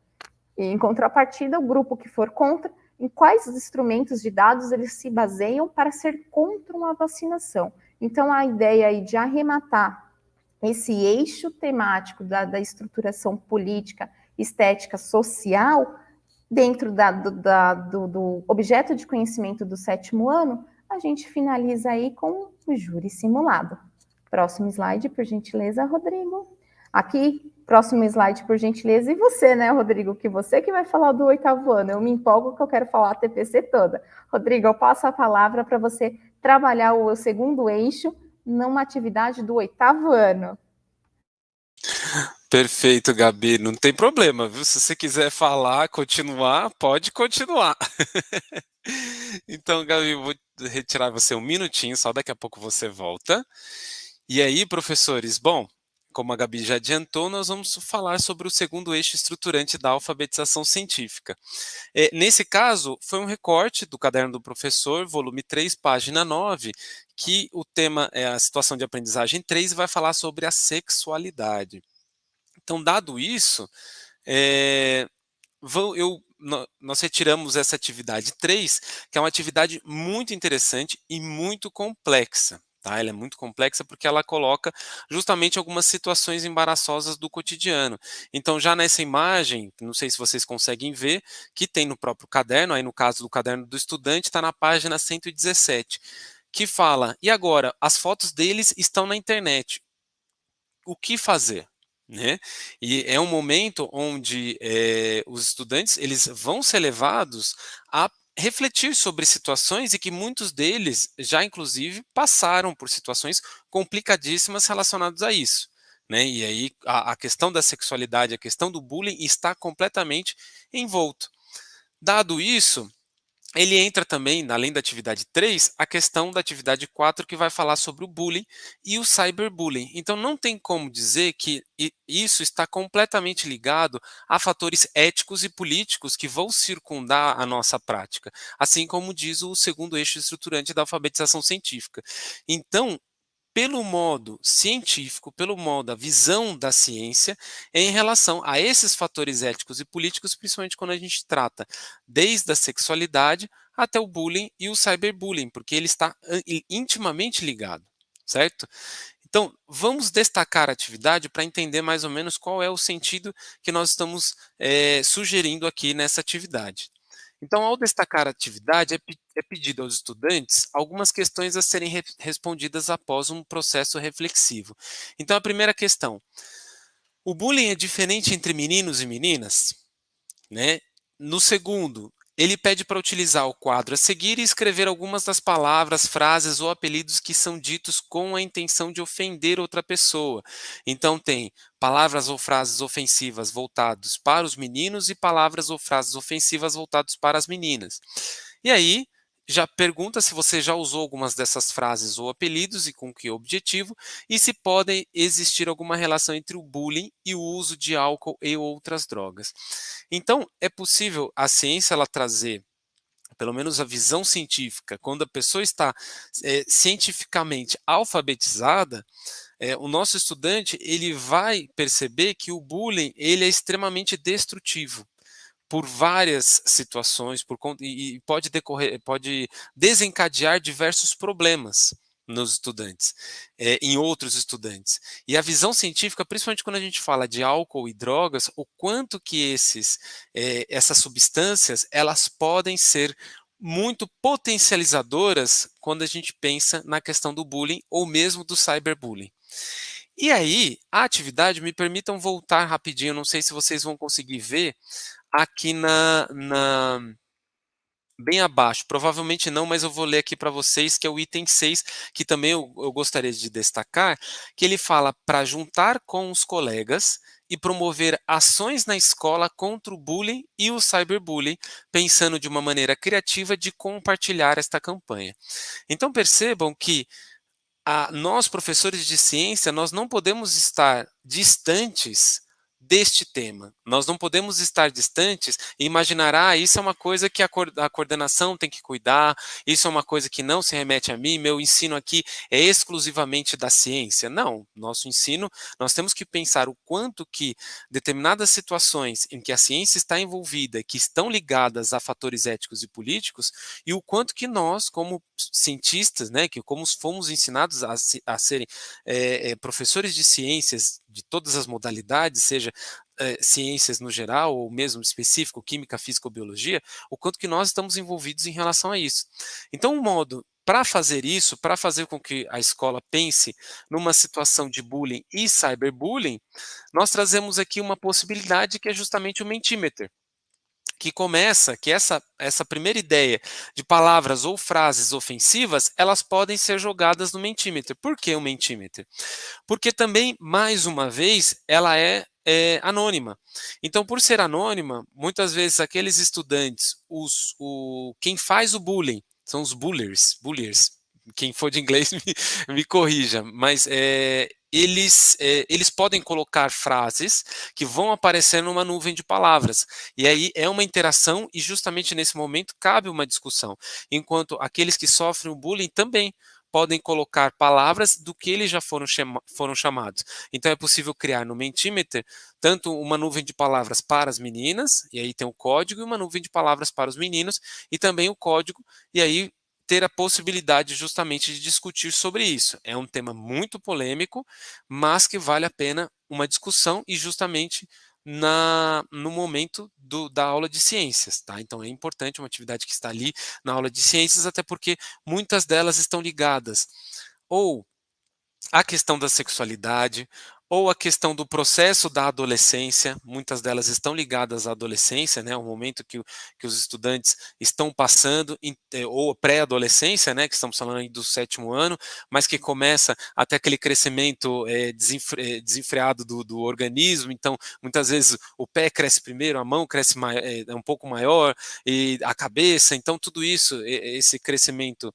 E, em contrapartida, o grupo que for contra, em quais instrumentos de dados eles se baseiam para ser contra uma vacinação. Então, a ideia aí de arrematar esse eixo temático da estruturação política, estética, social, dentro do objeto de conhecimento do 7º ano, a gente finaliza aí com o júri simulado. Próximo slide, por gentileza, Rodrigo. Aqui, próximo slide, por gentileza. E você, né, Rodrigo? Que você que vai falar do 8º ano. Eu me empolgo que eu quero falar a TPC toda. Rodrigo, eu passo a palavra para você trabalhar o segundo eixo numa atividade do 8º ano. Perfeito, Gabi, não tem problema, viu? Se você quiser falar, continuar, pode continuar. Então, Gabi, eu vou retirar você um minutinho, só daqui a pouco você volta. E aí, professores, bom, como a Gabi já adiantou, nós vamos falar sobre o segundo eixo estruturante da alfabetização científica. Nesse caso, foi um recorte do Caderno do Professor, volume 3, página 9, que o tema é a situação de aprendizagem 3 e vai falar sobre a sexualidade. Então, dado isso, é, nós retiramos essa atividade 3, que é uma atividade muito interessante e muito complexa. Tá? Ela é muito complexa porque ela coloca justamente algumas situações embaraçosas do cotidiano. Então, já nessa imagem, não sei se vocês conseguem ver, que tem no próprio caderno, aí no caso do caderno do estudante, está na página 117, que fala, e agora, as fotos deles estão na internet. O que fazer? Né? E é um momento onde os estudantes eles vão ser levados a refletir sobre situações e que muitos deles já inclusive passaram por situações complicadíssimas relacionadas a isso. Né? E aí a questão da sexualidade, a questão do bullying está completamente envolto. Dado isso, ele entra também, além da atividade 3, a questão da atividade 4, que vai falar sobre o bullying e o cyberbullying. Então, não tem como dizer que isso está completamente ligado a fatores éticos e políticos que vão circundar a nossa prática, assim como diz o segundo eixo estruturante da alfabetização científica. Então, pelo modo científico, pelo modo da visão da ciência, em relação a esses fatores éticos e políticos, principalmente quando a gente trata desde a sexualidade até o bullying e o cyberbullying, porque ele está intimamente ligado, certo? Então, vamos destacar a atividade para entender mais ou menos qual é o sentido que nós estamos sugerindo aqui nessa atividade. Então, ao destacar a atividade, é pedido aos estudantes algumas questões a serem respondidas após um processo reflexivo. Então, a primeira questão: o bullying é diferente entre meninos e meninas? Né? No segundo, ele pede para utilizar o quadro a seguir e escrever algumas das palavras, frases ou apelidos que são ditos com a intenção de ofender outra pessoa. Então tem palavras ou frases ofensivas voltados para os meninos e palavras ou frases ofensivas voltados para as meninas. E aí, já pergunta se você já usou algumas dessas frases ou apelidos e com que objetivo, e se pode existir alguma relação entre o bullying e o uso de álcool e outras drogas. Então, é possível a ciência ela trazer, pelo menos a visão científica, quando a pessoa está cientificamente alfabetizada, o nosso estudante ele vai perceber que o bullying ele é extremamente destrutivo por várias situações, e pode decorrer, pode desencadear diversos problemas nos estudantes, em outros estudantes. E a visão científica, principalmente quando a gente fala de álcool e drogas, o quanto que essas substâncias, elas podem ser muito potencializadoras quando a gente pensa na questão do bullying ou mesmo do cyberbullying. E aí, a atividade, me permitam voltar rapidinho, não sei se vocês vão conseguir ver, aqui bem abaixo, provavelmente não, mas eu vou ler aqui para vocês, que é o item 6, que também eu gostaria de destacar, que ele fala para juntar com os colegas e promover ações na escola contra o bullying e o cyberbullying, pensando de uma maneira criativa de compartilhar esta campanha. Então percebam que nós, professores de ciência, nós não podemos estar distantes deste tema. Nós não podemos estar distantes e imaginar, isso é uma coisa que a coordenação tem que cuidar, isso é uma coisa que não se remete a mim, meu ensino aqui é exclusivamente da ciência. Não, nosso ensino, nós temos que pensar o quanto que determinadas situações em que a ciência está envolvida, que estão ligadas a fatores éticos e políticos, e o quanto que nós, como cientistas, né, que como fomos ensinados a serem professores de ciências de todas as modalidades, seja ciências no geral ou mesmo específico, química, física ou biologia, o quanto que nós estamos envolvidos em relação a isso. Então, o modo para fazer isso, para fazer com que a escola pense numa situação de bullying e cyberbullying, nós trazemos aqui uma possibilidade que é justamente o Mentimeter, que essa primeira ideia de palavras ou frases ofensivas, elas podem ser jogadas no Mentimeter. Por que o Mentimeter? Porque também, mais uma vez, ela é anônima. Então, por ser anônima, muitas vezes aqueles estudantes, quem faz o bullying, são os bulliers. Quem for de inglês me corrija, mas eles podem colocar frases que vão aparecer numa nuvem de palavras. E aí é uma interação e justamente nesse momento cabe uma discussão. Enquanto aqueles que sofrem o bullying também podem colocar palavras do que eles já foram chamados. Então é possível criar no Mentimeter tanto uma nuvem de palavras para as meninas, e aí tem o código, e uma nuvem de palavras para os meninos, e também o código, e aí ter a possibilidade justamente de discutir sobre isso. É um tema muito polêmico, mas que vale a pena uma discussão e justamente no momento da aula de ciências, tá? Então é importante uma atividade que está ali na aula de ciências, até porque muitas delas estão ligadas ou a questão da sexualidade, ou a questão do processo da adolescência, muitas delas estão ligadas à adolescência, né, o momento que os estudantes estão passando, ou pré-adolescência, né, que estamos falando aí do 7º ano, mas que começa até aquele crescimento desenfreado do organismo, então muitas vezes o pé cresce primeiro, a mão cresce um pouco maior, e a cabeça, então tudo isso, esse crescimento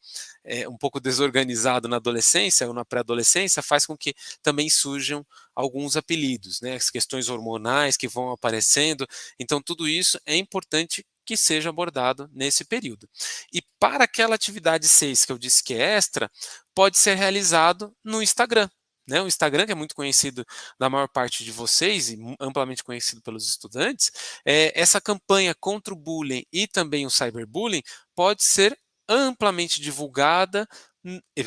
um pouco desorganizado na adolescência ou na pré-adolescência, faz com que também surjam alguns apelidos, né? As questões hormonais que vão aparecendo. Então, tudo isso é importante que seja abordado nesse período. E para aquela atividade 6 que eu disse que é extra, pode ser realizado no Instagram. Né, o Instagram, que é muito conhecido da maior parte de vocês e amplamente conhecido pelos estudantes, essa campanha contra o bullying e também o cyberbullying pode ser amplamente divulgada,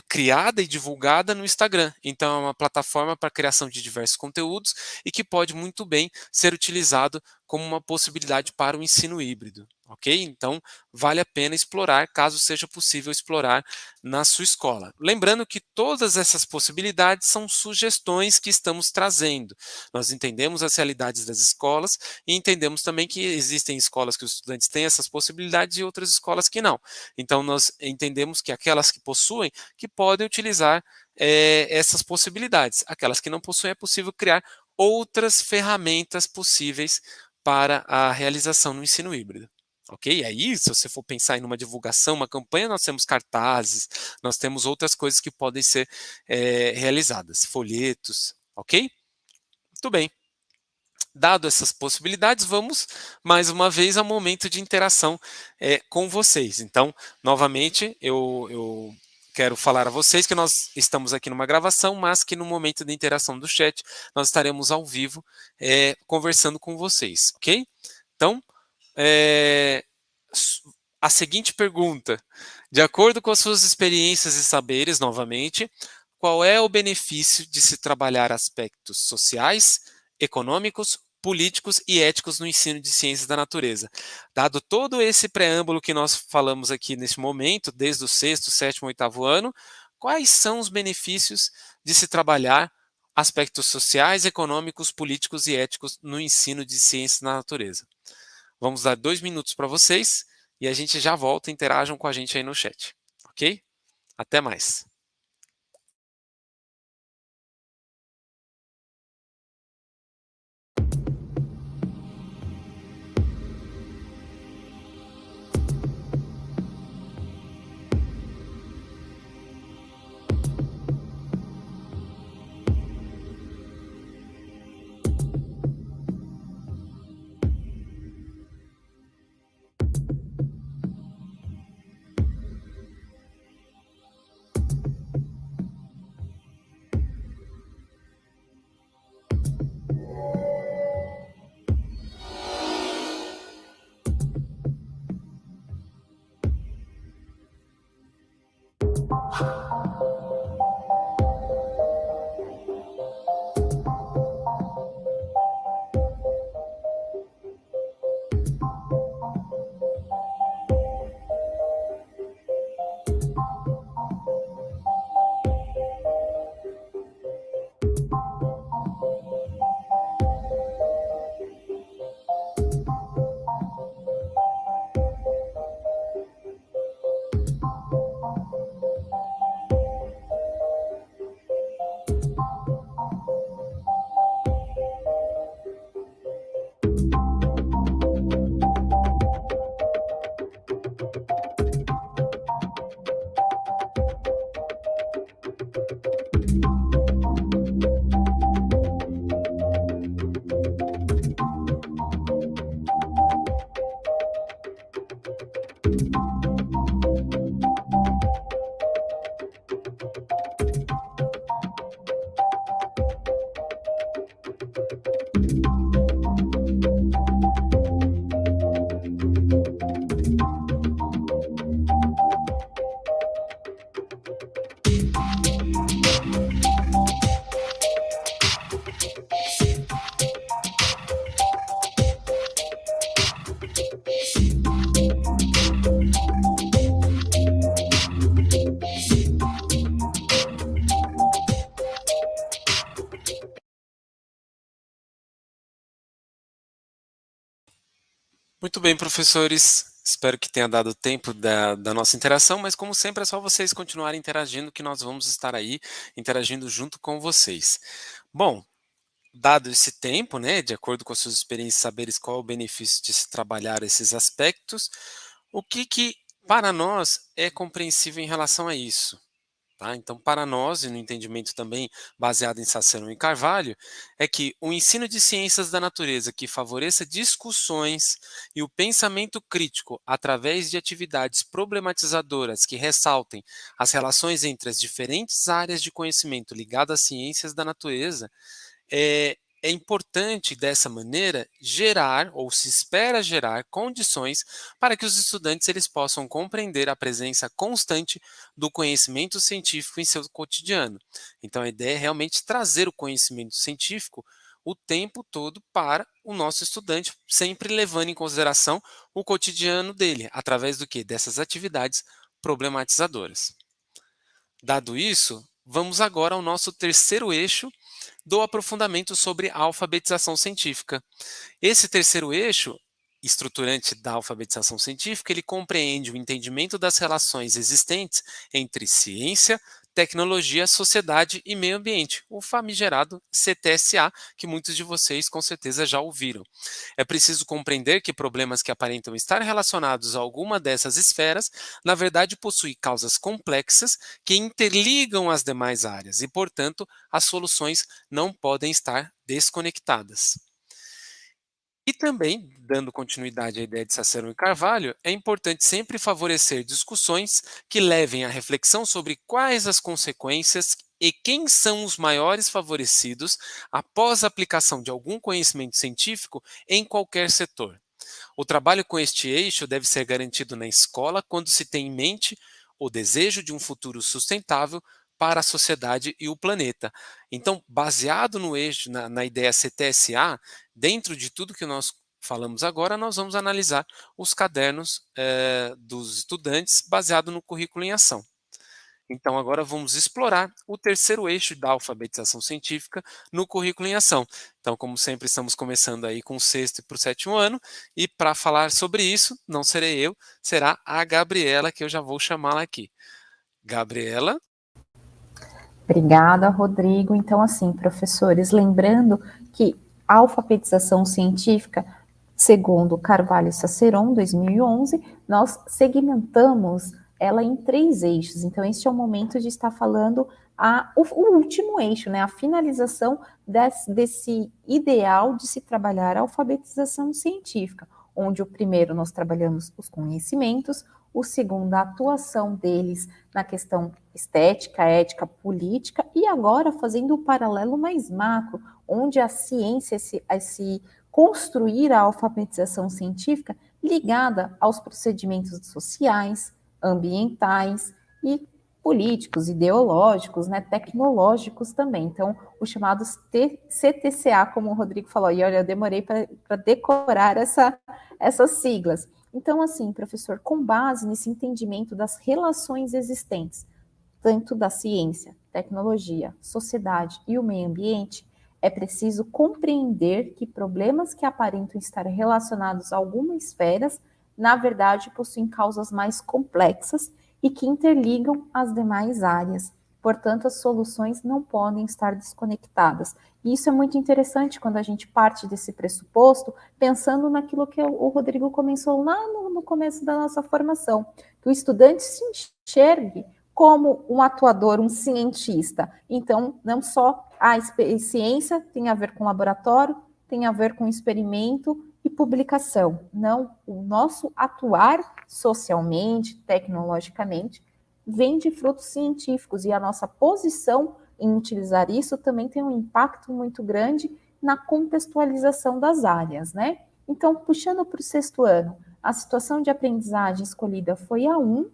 criada e divulgada no Instagram. Então, é uma plataforma para a criação de diversos conteúdos e que pode muito bem ser utilizado como uma possibilidade para o ensino híbrido. Ok? Então, vale a pena explorar, caso seja possível explorar na sua escola. Lembrando que todas essas possibilidades são sugestões que estamos trazendo. Nós entendemos as realidades das escolas e entendemos também que existem escolas que os estudantes têm essas possibilidades e outras escolas que não. Então, nós entendemos que aquelas que possuem, que podem utilizar essas possibilidades. Aquelas que não possuem, é possível criar outras ferramentas possíveis para a realização no ensino híbrido. Ok? Aí, se você for pensar em uma divulgação, uma campanha, nós temos cartazes, nós temos outras coisas que podem ser realizadas, folhetos, ok? Muito bem. Dado essas possibilidades, vamos mais uma vez ao momento de interação com vocês. Então, novamente, eu quero falar a vocês que nós estamos aqui numa gravação, mas que no momento da interação do chat, nós estaremos ao vivo conversando com vocês, ok? Então, a seguinte pergunta: de acordo com as suas experiências e saberes, novamente, qual é o benefício de se trabalhar aspectos sociais, econômicos, políticos e éticos no ensino de ciências da natureza? Dado todo esse preâmbulo que nós falamos aqui neste momento, desde o 6º, 7º, 8º ano, quais são os benefícios de se trabalhar aspectos sociais, econômicos, políticos e éticos no ensino de ciências da natureza? Vamos dar 2 minutos para vocês e a gente já volta, interajam com a gente aí no chat, ok? Até mais. Muito bem, professores. Espero que tenha dado tempo da nossa interação, mas como sempre é só vocês continuarem interagindo que nós vamos estar aí interagindo junto com vocês. Bom, dado esse tempo, né, de acordo com as suas experiências, saberes qual é o benefício de se trabalhar esses aspectos, o que para nós é compreensível em relação a isso? Tá? Então, para nós, e no entendimento também baseado em Cicero e Carvalho, é que o ensino de ciências da natureza que favoreça discussões e o pensamento crítico através de atividades problematizadoras que ressaltem as relações entre as diferentes áreas de conhecimento ligadas às ciências da natureza é importante, dessa maneira, gerar, ou se espera gerar, condições para que os estudantes eles possam compreender a presença constante do conhecimento científico em seu cotidiano. Então, a ideia é realmente trazer o conhecimento científico o tempo todo para o nosso estudante, sempre levando em consideração o cotidiano dele, através do que? Dessas atividades problematizadoras. Dado isso, vamos agora ao nosso terceiro eixo, do aprofundamento sobre a alfabetização científica. Esse terceiro eixo, estruturante da alfabetização científica, ele compreende o entendimento das relações existentes entre ciência, tecnologia, sociedade e meio ambiente, o famigerado CTSA, que muitos de vocês com certeza já ouviram. É preciso compreender que problemas que aparentam estar relacionados a alguma dessas esferas, na verdade possuem causas complexas que interligam as demais áreas e, portanto, as soluções não podem estar desconectadas. E também, dando continuidade à ideia de Cicero e Carvalho, é importante sempre favorecer discussões que levem à reflexão sobre quais as consequências e quem são os maiores favorecidos após a aplicação de algum conhecimento científico em qualquer setor. O trabalho com este eixo deve ser garantido na escola quando se tem em mente o desejo de um futuro sustentável para a sociedade e o planeta. Então, baseado no eixo, na ideia CTSA, dentro de tudo que nós falamos agora, nós vamos analisar os cadernos dos estudantes baseado no currículo em ação. Então, agora vamos explorar o terceiro eixo da alfabetização científica no currículo em ação. Então, como sempre, estamos começando aí com o sexto e para o sétimo ano, e para falar sobre isso, não serei eu, será a Gabriela, que eu já vou chamá-la aqui. Gabriela? Obrigada, Rodrigo. Então, assim, professores, lembrando que a alfabetização científica, segundo Carvalho e Ciceron, 2011, nós segmentamos ela em 3 eixos. Então, este é o momento de estar falando o último eixo, né, a finalização desse ideal de se trabalhar a alfabetização científica, onde o primeiro nós trabalhamos os conhecimentos, o segundo a atuação deles na questão estética, ética, política, e agora fazendo o paralelo mais macro, onde a ciência, esse construir a alfabetização científica ligada aos procedimentos sociais, ambientais e políticos, ideológicos, né, tecnológicos também. Então, os chamados CTCA, como o Rodrigo falou, e olha, eu demorei para decorar essas siglas. Então, assim, professor, com base nesse entendimento das relações existentes, tanto da ciência, tecnologia, sociedade e o meio ambiente, é preciso compreender que problemas que aparentam estar relacionados a algumas esferas, na verdade, possuem causas mais complexas e que interligam as demais áreas. Portanto, as soluções não podem estar desconectadas. E isso é muito interessante quando a gente parte desse pressuposto, pensando naquilo que o Rodrigo começou lá no começo da nossa formação, que o estudante se enxergue como um atuador, um cientista. Então, não só a ciência tem a ver com laboratório, tem a ver com experimento e publicação. Não, o nosso atuar socialmente, tecnologicamente, vem de frutos científicos e a nossa posição em utilizar isso também tem um impacto muito grande na contextualização das áreas, né? Então, puxando para o sexto ano, a situação de aprendizagem escolhida foi a 1,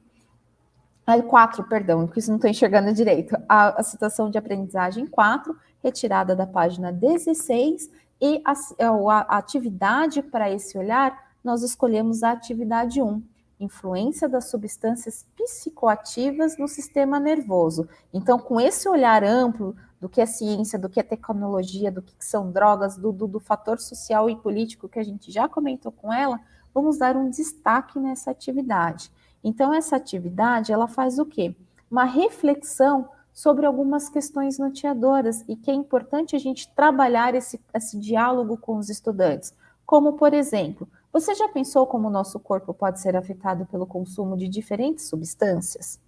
4, perdão, que isso não estou enxergando direito. A situação de aprendizagem 4, retirada da página 16, e a atividade para esse olhar, nós escolhemos a atividade 1, influência das substâncias psicoativas no sistema nervoso. Então, com esse olhar amplo do que é ciência, do que é tecnologia, do que são drogas, do fator social e político que a gente já comentou com ela, vamos dar um destaque nessa atividade. Então, essa atividade, ela faz o quê? Uma reflexão sobre algumas questões norteadoras e que é importante a gente trabalhar esse diálogo com os estudantes. Como, por exemplo, você já pensou como o nosso corpo pode ser afetado pelo consumo de diferentes substâncias?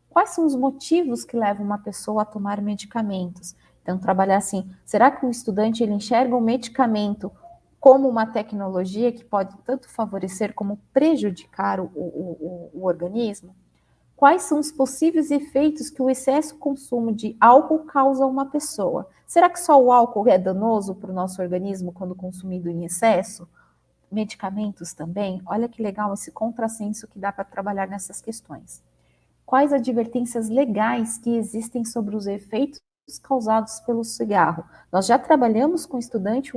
Quais são os motivos que levam uma pessoa a tomar medicamentos? Então, trabalhar assim, será que o estudante ele enxerga o medicamento como uma tecnologia que pode tanto favorecer como prejudicar o organismo? Quais são os possíveis efeitos que o excesso consumo de álcool causa a uma pessoa? Será que só o álcool é danoso para o nosso organismo quando consumido em excesso? Medicamentos também? Olha que legal esse contrassenso que dá para trabalhar nessas questões. Quais advertências legais que existem sobre os efeitos causados pelo cigarro? Nós já trabalhamos com o estudante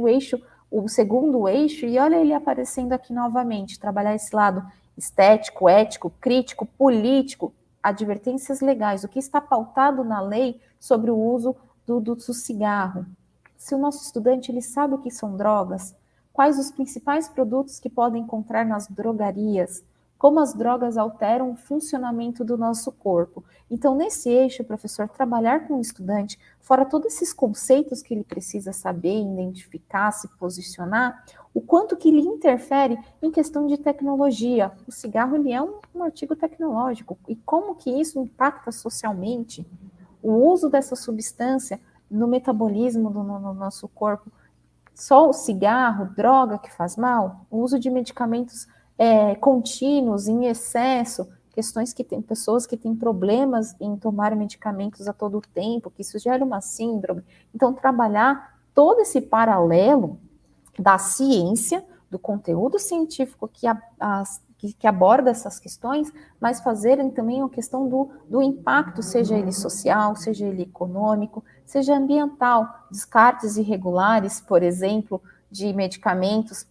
o segundo eixo, e olha ele aparecendo aqui novamente, trabalhar esse lado estético, ético, crítico, político, advertências legais, o que está pautado na lei sobre o uso do cigarro. Se o nosso estudante ele sabe o que são drogas, quais os principais produtos que podem encontrar nas drogarias, como as drogas alteram o funcionamento do nosso corpo. Então, nesse eixo, professor, trabalhar com o estudante, fora todos esses conceitos que ele precisa saber, identificar, se posicionar, o quanto que ele interfere em questão de tecnologia. O cigarro ele é um artigo tecnológico, e como que isso impacta socialmente o uso dessa substância no metabolismo no nosso corpo. Só o cigarro, droga que faz mal, o uso de medicamentos contínuos, em excesso, questões que tem pessoas que têm problemas em tomar medicamentos a todo tempo, que isso gera uma síndrome. Então, trabalhar todo esse paralelo da ciência, do conteúdo científico que aborda essas questões, mas fazerem também a questão do impacto, seja ele social, seja ele econômico, seja ambiental, descartes irregulares, por exemplo, de medicamentos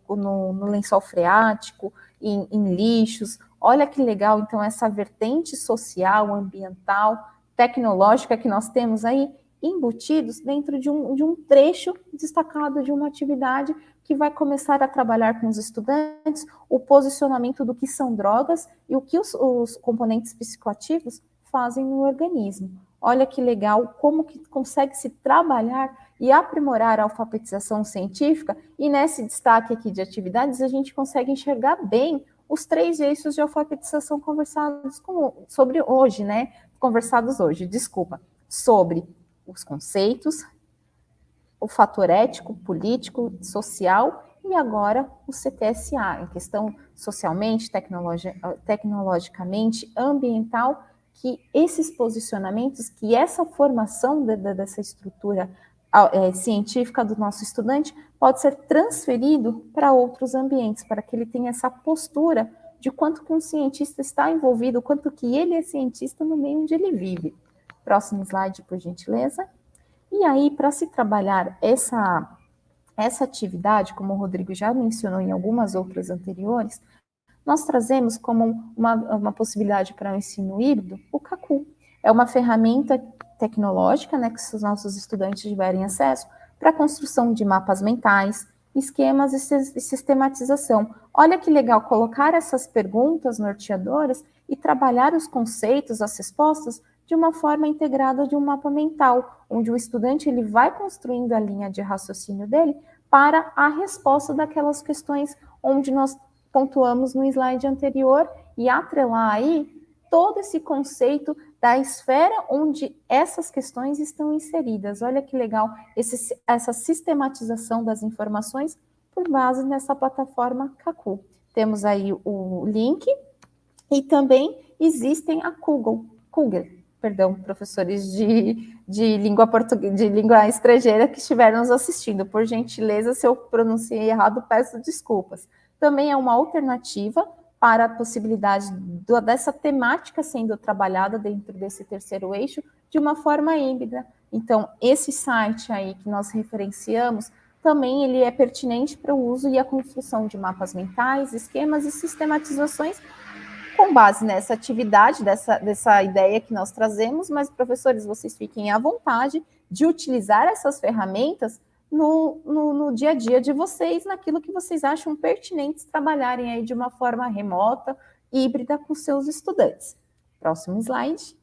no lençol freático, em lixos. Olha que legal, então, essa vertente social, ambiental, tecnológica que nós temos aí, embutidos dentro de um trecho destacado de uma atividade que vai começar a trabalhar com os estudantes o posicionamento do que são drogas e o que os componentes psicoativos fazem no organismo. Olha que legal, como que consegue se trabalhar e aprimorar a alfabetização científica, e nesse destaque aqui de atividades a gente consegue enxergar bem os 3 eixos de alfabetização conversados sobre hoje, né? Conversados hoje, desculpa, sobre os conceitos, o fator ético, político, social e agora o CTSA, em questão socialmente, tecnologicamente, ambiental, que esses posicionamentos, que essa formação dessa estrutura científica do nosso estudante pode ser transferido para outros ambientes, para que ele tenha essa postura de quanto que um cientista está envolvido, quanto que ele é cientista no meio onde ele vive. Próximo slide, por gentileza. E aí, para se trabalhar essa atividade, como o Rodrigo já mencionou em algumas outras anteriores, nós trazemos como uma possibilidade para o ensino híbrido o Kaku. É uma ferramenta tecnológica, né, que os nossos estudantes tiverem acesso para a construção de mapas mentais, esquemas e sistematização. Olha que legal colocar essas perguntas norteadoras e trabalhar os conceitos, as respostas, de uma forma integrada de um mapa mental, onde o estudante ele vai construindo a linha de raciocínio dele para a resposta daquelas questões onde nós pontuamos no slide anterior e atrelar aí todo esse conceito da esfera onde essas questões estão inseridas. Olha que legal essa sistematização das informações por base nessa plataforma Kaku. Temos aí o link e também existem a Kugel, professores de língua estrangeira que estiveram nos assistindo. Por gentileza, se eu pronunciei errado, peço desculpas. Também é uma alternativa para a possibilidade dessa temática sendo trabalhada dentro desse terceiro eixo de uma forma híbrida. Então, esse site aí que nós referenciamos, também ele é pertinente para o uso e a construção de mapas mentais, esquemas e sistematizações com base nessa atividade, dessa ideia que nós trazemos, mas, professores, vocês fiquem à vontade de utilizar essas ferramentas no dia a dia de vocês, naquilo que vocês acham pertinentes trabalharem aí de uma forma remota, híbrida com seus estudantes. Próximo slide.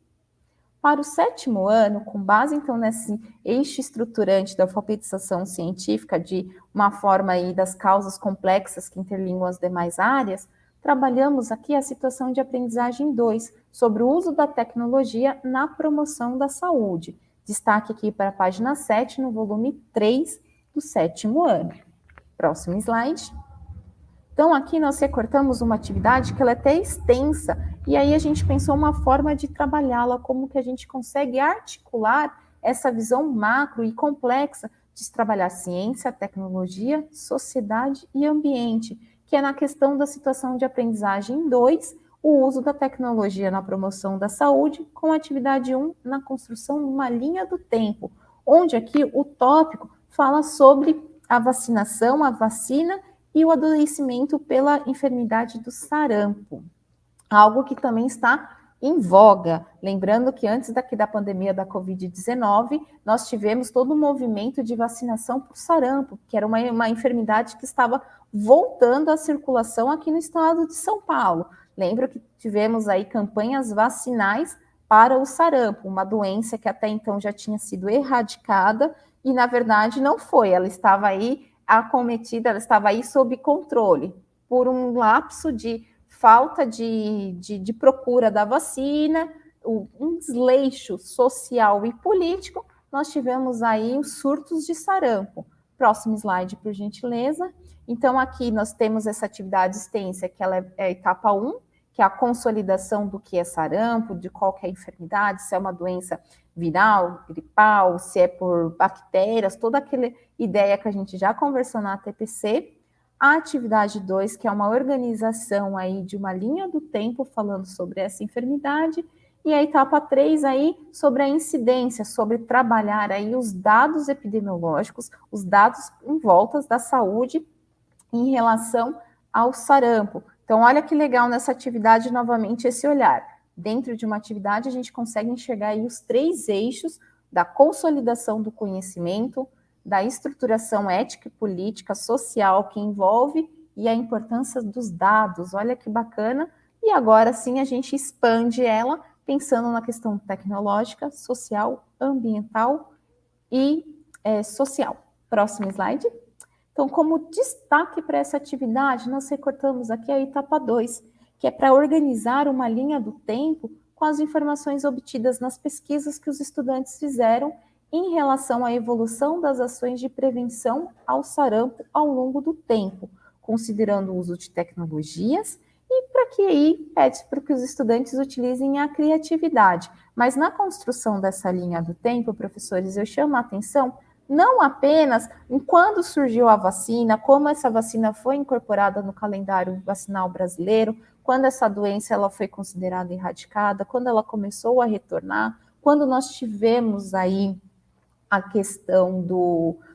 Para o 7º ano, com base então nesse eixo estruturante da alfabetização científica, de uma forma aí das causas complexas que interligam as demais áreas, trabalhamos aqui a situação de aprendizagem 2, sobre o uso da tecnologia na promoção da saúde. Destaque aqui para a página 7, no volume 3 do 7º ano. Próximo slide. Então, aqui nós recortamos uma atividade que ela é até extensa, e aí a gente pensou uma forma de trabalhá-la, como que a gente consegue articular essa visão macro e complexa de trabalhar ciência, tecnologia, sociedade e ambiente, que é na questão da situação de aprendizagem 2, o uso da tecnologia na promoção da saúde, com a atividade 1 na construção de uma linha do tempo, onde aqui o tópico fala sobre a vacinação, a vacina e o adoecimento pela enfermidade do sarampo, algo que também está em voga. Lembrando que antes da pandemia da Covid-19, nós tivemos todo um movimento de vacinação por sarampo, que era uma enfermidade que estava voltando à circulação aqui no estado de São Paulo. Lembro que tivemos aí campanhas vacinais para o sarampo, uma doença que até então já tinha sido erradicada e, na verdade, não foi. Ela estava aí acometida, ela estava aí sob controle por um lapso de falta de procura da vacina, um desleixo social e político, nós tivemos aí os surtos de sarampo. Próximo slide, por gentileza. Então, aqui nós temos essa atividade extensa, que ela é a etapa 1, que é a consolidação do que é sarampo, de qual que é a enfermidade, se é uma doença viral, gripal, se é por bactérias, toda aquela ideia que a gente já conversou na TPC. A atividade 2, que é uma organização aí de uma linha do tempo falando sobre essa enfermidade, e a etapa 3 aí sobre a incidência, sobre trabalhar aí os dados epidemiológicos, os dados em volta da saúde em relação ao sarampo. Então, olha que legal nessa atividade, novamente, esse olhar. Dentro de uma atividade, a gente consegue enxergar aí os 3 eixos da consolidação do conhecimento, da estruturação ética e política social que envolve e a importância dos dados. Olha que bacana. E agora sim a gente expande ela pensando na questão tecnológica, social, ambiental e social. Próximo slide. Então, como destaque para essa atividade, nós recortamos aqui a etapa 2, que é para organizar uma linha do tempo com as informações obtidas nas pesquisas que os estudantes fizeram em relação à evolução das ações de prevenção ao sarampo ao longo do tempo, considerando o uso de tecnologias e para que aí pede para que os estudantes utilizem a criatividade. Mas na construção dessa linha do tempo, professores, eu chamo a atenção não apenas em quando surgiu a vacina, como essa vacina foi incorporada no calendário vacinal brasileiro, quando essa doença ela foi considerada erradicada, quando ela começou a retornar, quando nós tivemos aí a questão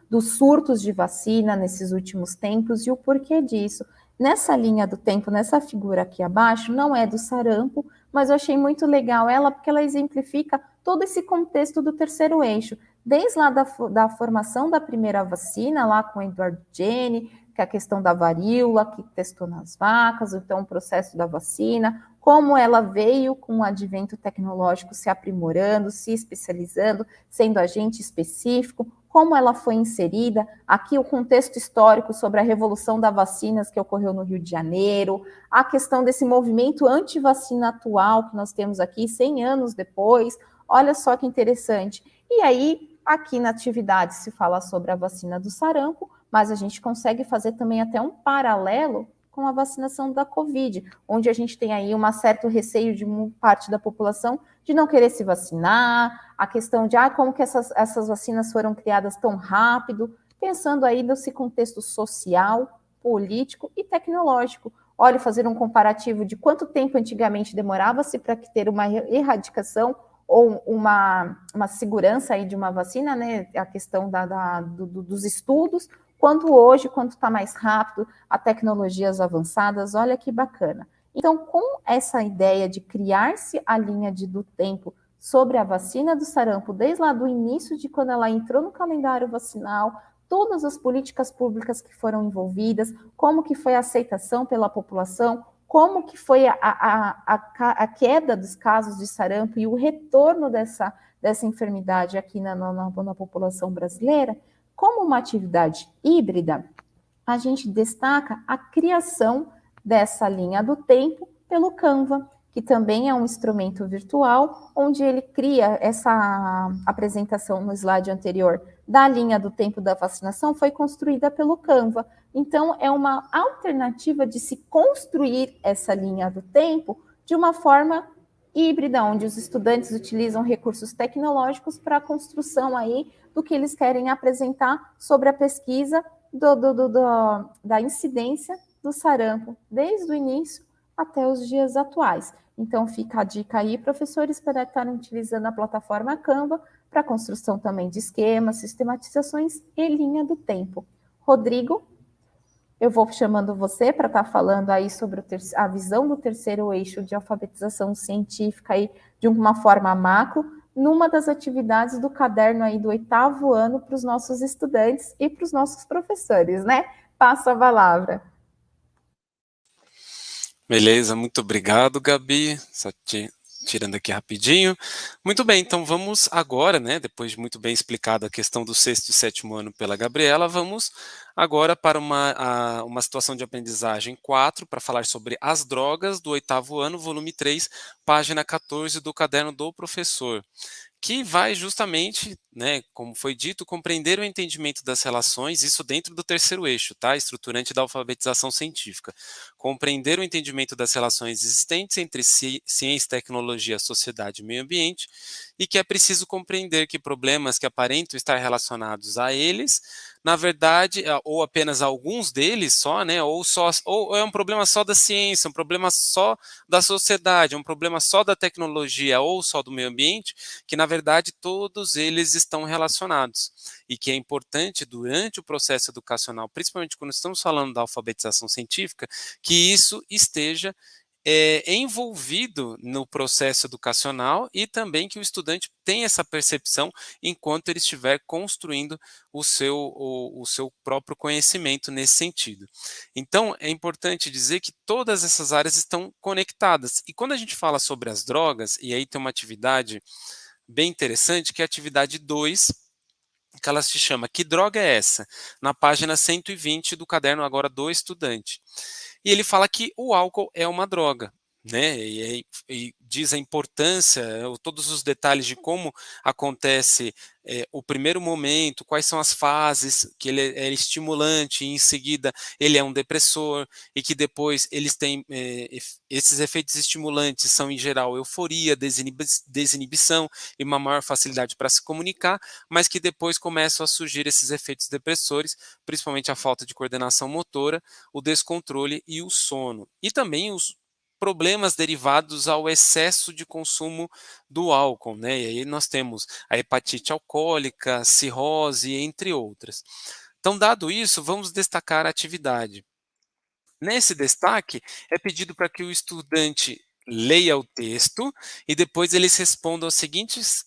dos surtos de vacina nesses últimos tempos e o porquê disso. Nessa linha do tempo, nessa figura aqui abaixo, não é do sarampo, mas eu achei muito legal ela, porque ela exemplifica todo esse contexto do 3º eixo, desde lá da formação da primeira vacina, lá com o Edward Jenner, que é a questão da varíola, que testou nas vacas, então o processo da vacina, como ela veio com o advento tecnológico se aprimorando, se especializando, sendo agente específico, como ela foi inserida, aqui o contexto histórico sobre a revolução das vacinas que ocorreu no Rio de Janeiro, a questão desse movimento anti-vacina atual que nós temos aqui 100 anos depois, olha só que interessante. E aí, aqui na atividade se fala sobre a vacina do sarampo, mas a gente consegue fazer também até um paralelo com a vacinação da Covid, onde a gente tem aí um certo receio de uma parte da população de não querer se vacinar, a questão de como que essas vacinas foram criadas tão rápido, pensando aí nesse contexto social, político e tecnológico. Olha, fazer um comparativo de quanto tempo antigamente demorava-se para ter uma erradicação ou uma segurança aí de uma vacina, né? A questão dos estudos, quanto hoje, quanto está mais rápido, a tecnologias avançadas, olha que bacana. Então, com essa ideia de criar-se a linha do tempo sobre a vacina do sarampo, desde lá do início de quando ela entrou no calendário vacinal, todas as políticas públicas que foram envolvidas, como que foi a aceitação pela população, como que foi a queda dos casos de sarampo e o retorno dessa enfermidade aqui na população brasileira. Como uma atividade híbrida, a gente destaca a criação dessa linha do tempo pelo Canva, que também é um instrumento virtual, onde ele cria essa apresentação no slide anterior da linha do tempo da vacinação, foi construída pelo Canva. Então, é uma alternativa de se construir essa linha do tempo de uma forma híbrida, onde os estudantes utilizam recursos tecnológicos para a construção aí do que eles querem apresentar sobre a pesquisa da incidência do sarampo, desde o início até os dias atuais. Então, fica a dica aí, professores, para estarem utilizando a plataforma Canva para a construção também de esquemas, sistematizações e linha do tempo. Rodrigo, eu vou chamando você para estar falando aí sobre a visão do terceiro eixo de alfabetização científica aí de uma forma macro, numa das atividades do caderno aí do 8º ano para os nossos estudantes e para os nossos professores, né? Passo a palavra. Beleza, muito obrigado, Gabi. Só tirando aqui rapidinho. Muito bem, então vamos agora, né, depois de muito bem explicado a questão do 6º e 7º ano pela Gabriela, vamos agora para uma situação de aprendizagem 4, para falar sobre as drogas do 8º ano, volume 3, página 14 do caderno do professor, que vai justamente, né, como foi dito, compreender o entendimento das relações, isso dentro do terceiro eixo, tá? Estruturante da alfabetização científica. Compreender o entendimento das relações existentes entre ciência, tecnologia, sociedade e meio ambiente, e que é preciso compreender que problemas que aparentam estar relacionados a eles, na verdade, ou apenas alguns deles só, né, ou é um problema só da ciência, um problema só da sociedade, um problema só da tecnologia ou só do meio ambiente, que na verdade todos eles estão relacionados e que é importante durante o processo educacional, principalmente quando estamos falando da alfabetização científica, que isso esteja envolvido no processo educacional e também que o estudante tenha essa percepção enquanto ele estiver construindo o seu próprio conhecimento nesse sentido. Então, é importante dizer que todas essas áreas estão conectadas. E quando a gente fala sobre as drogas, e aí tem uma atividade bem interessante, que é a atividade 2, que ela se chama Que Droga é Essa? Na página 120 do caderno agora do estudante. E ele fala que o álcool é uma droga, né? E diz a importância, todos os detalhes de como acontece o primeiro momento, quais são as fases, que ele é estimulante, e em seguida ele é um depressor, e que depois eles têm esses efeitos estimulantes são em geral euforia, desinibição e uma maior facilidade para se comunicar, mas que depois começam a surgir esses efeitos depressores, principalmente a falta de coordenação motora, o descontrole e o sono. E também os problemas derivados ao excesso de consumo do álcool, né? E aí nós temos a hepatite alcoólica, cirrose, entre outras. Então, dado isso, vamos destacar a atividade. Nesse destaque, é pedido para que o estudante leia o texto e depois eles respondam as seguintes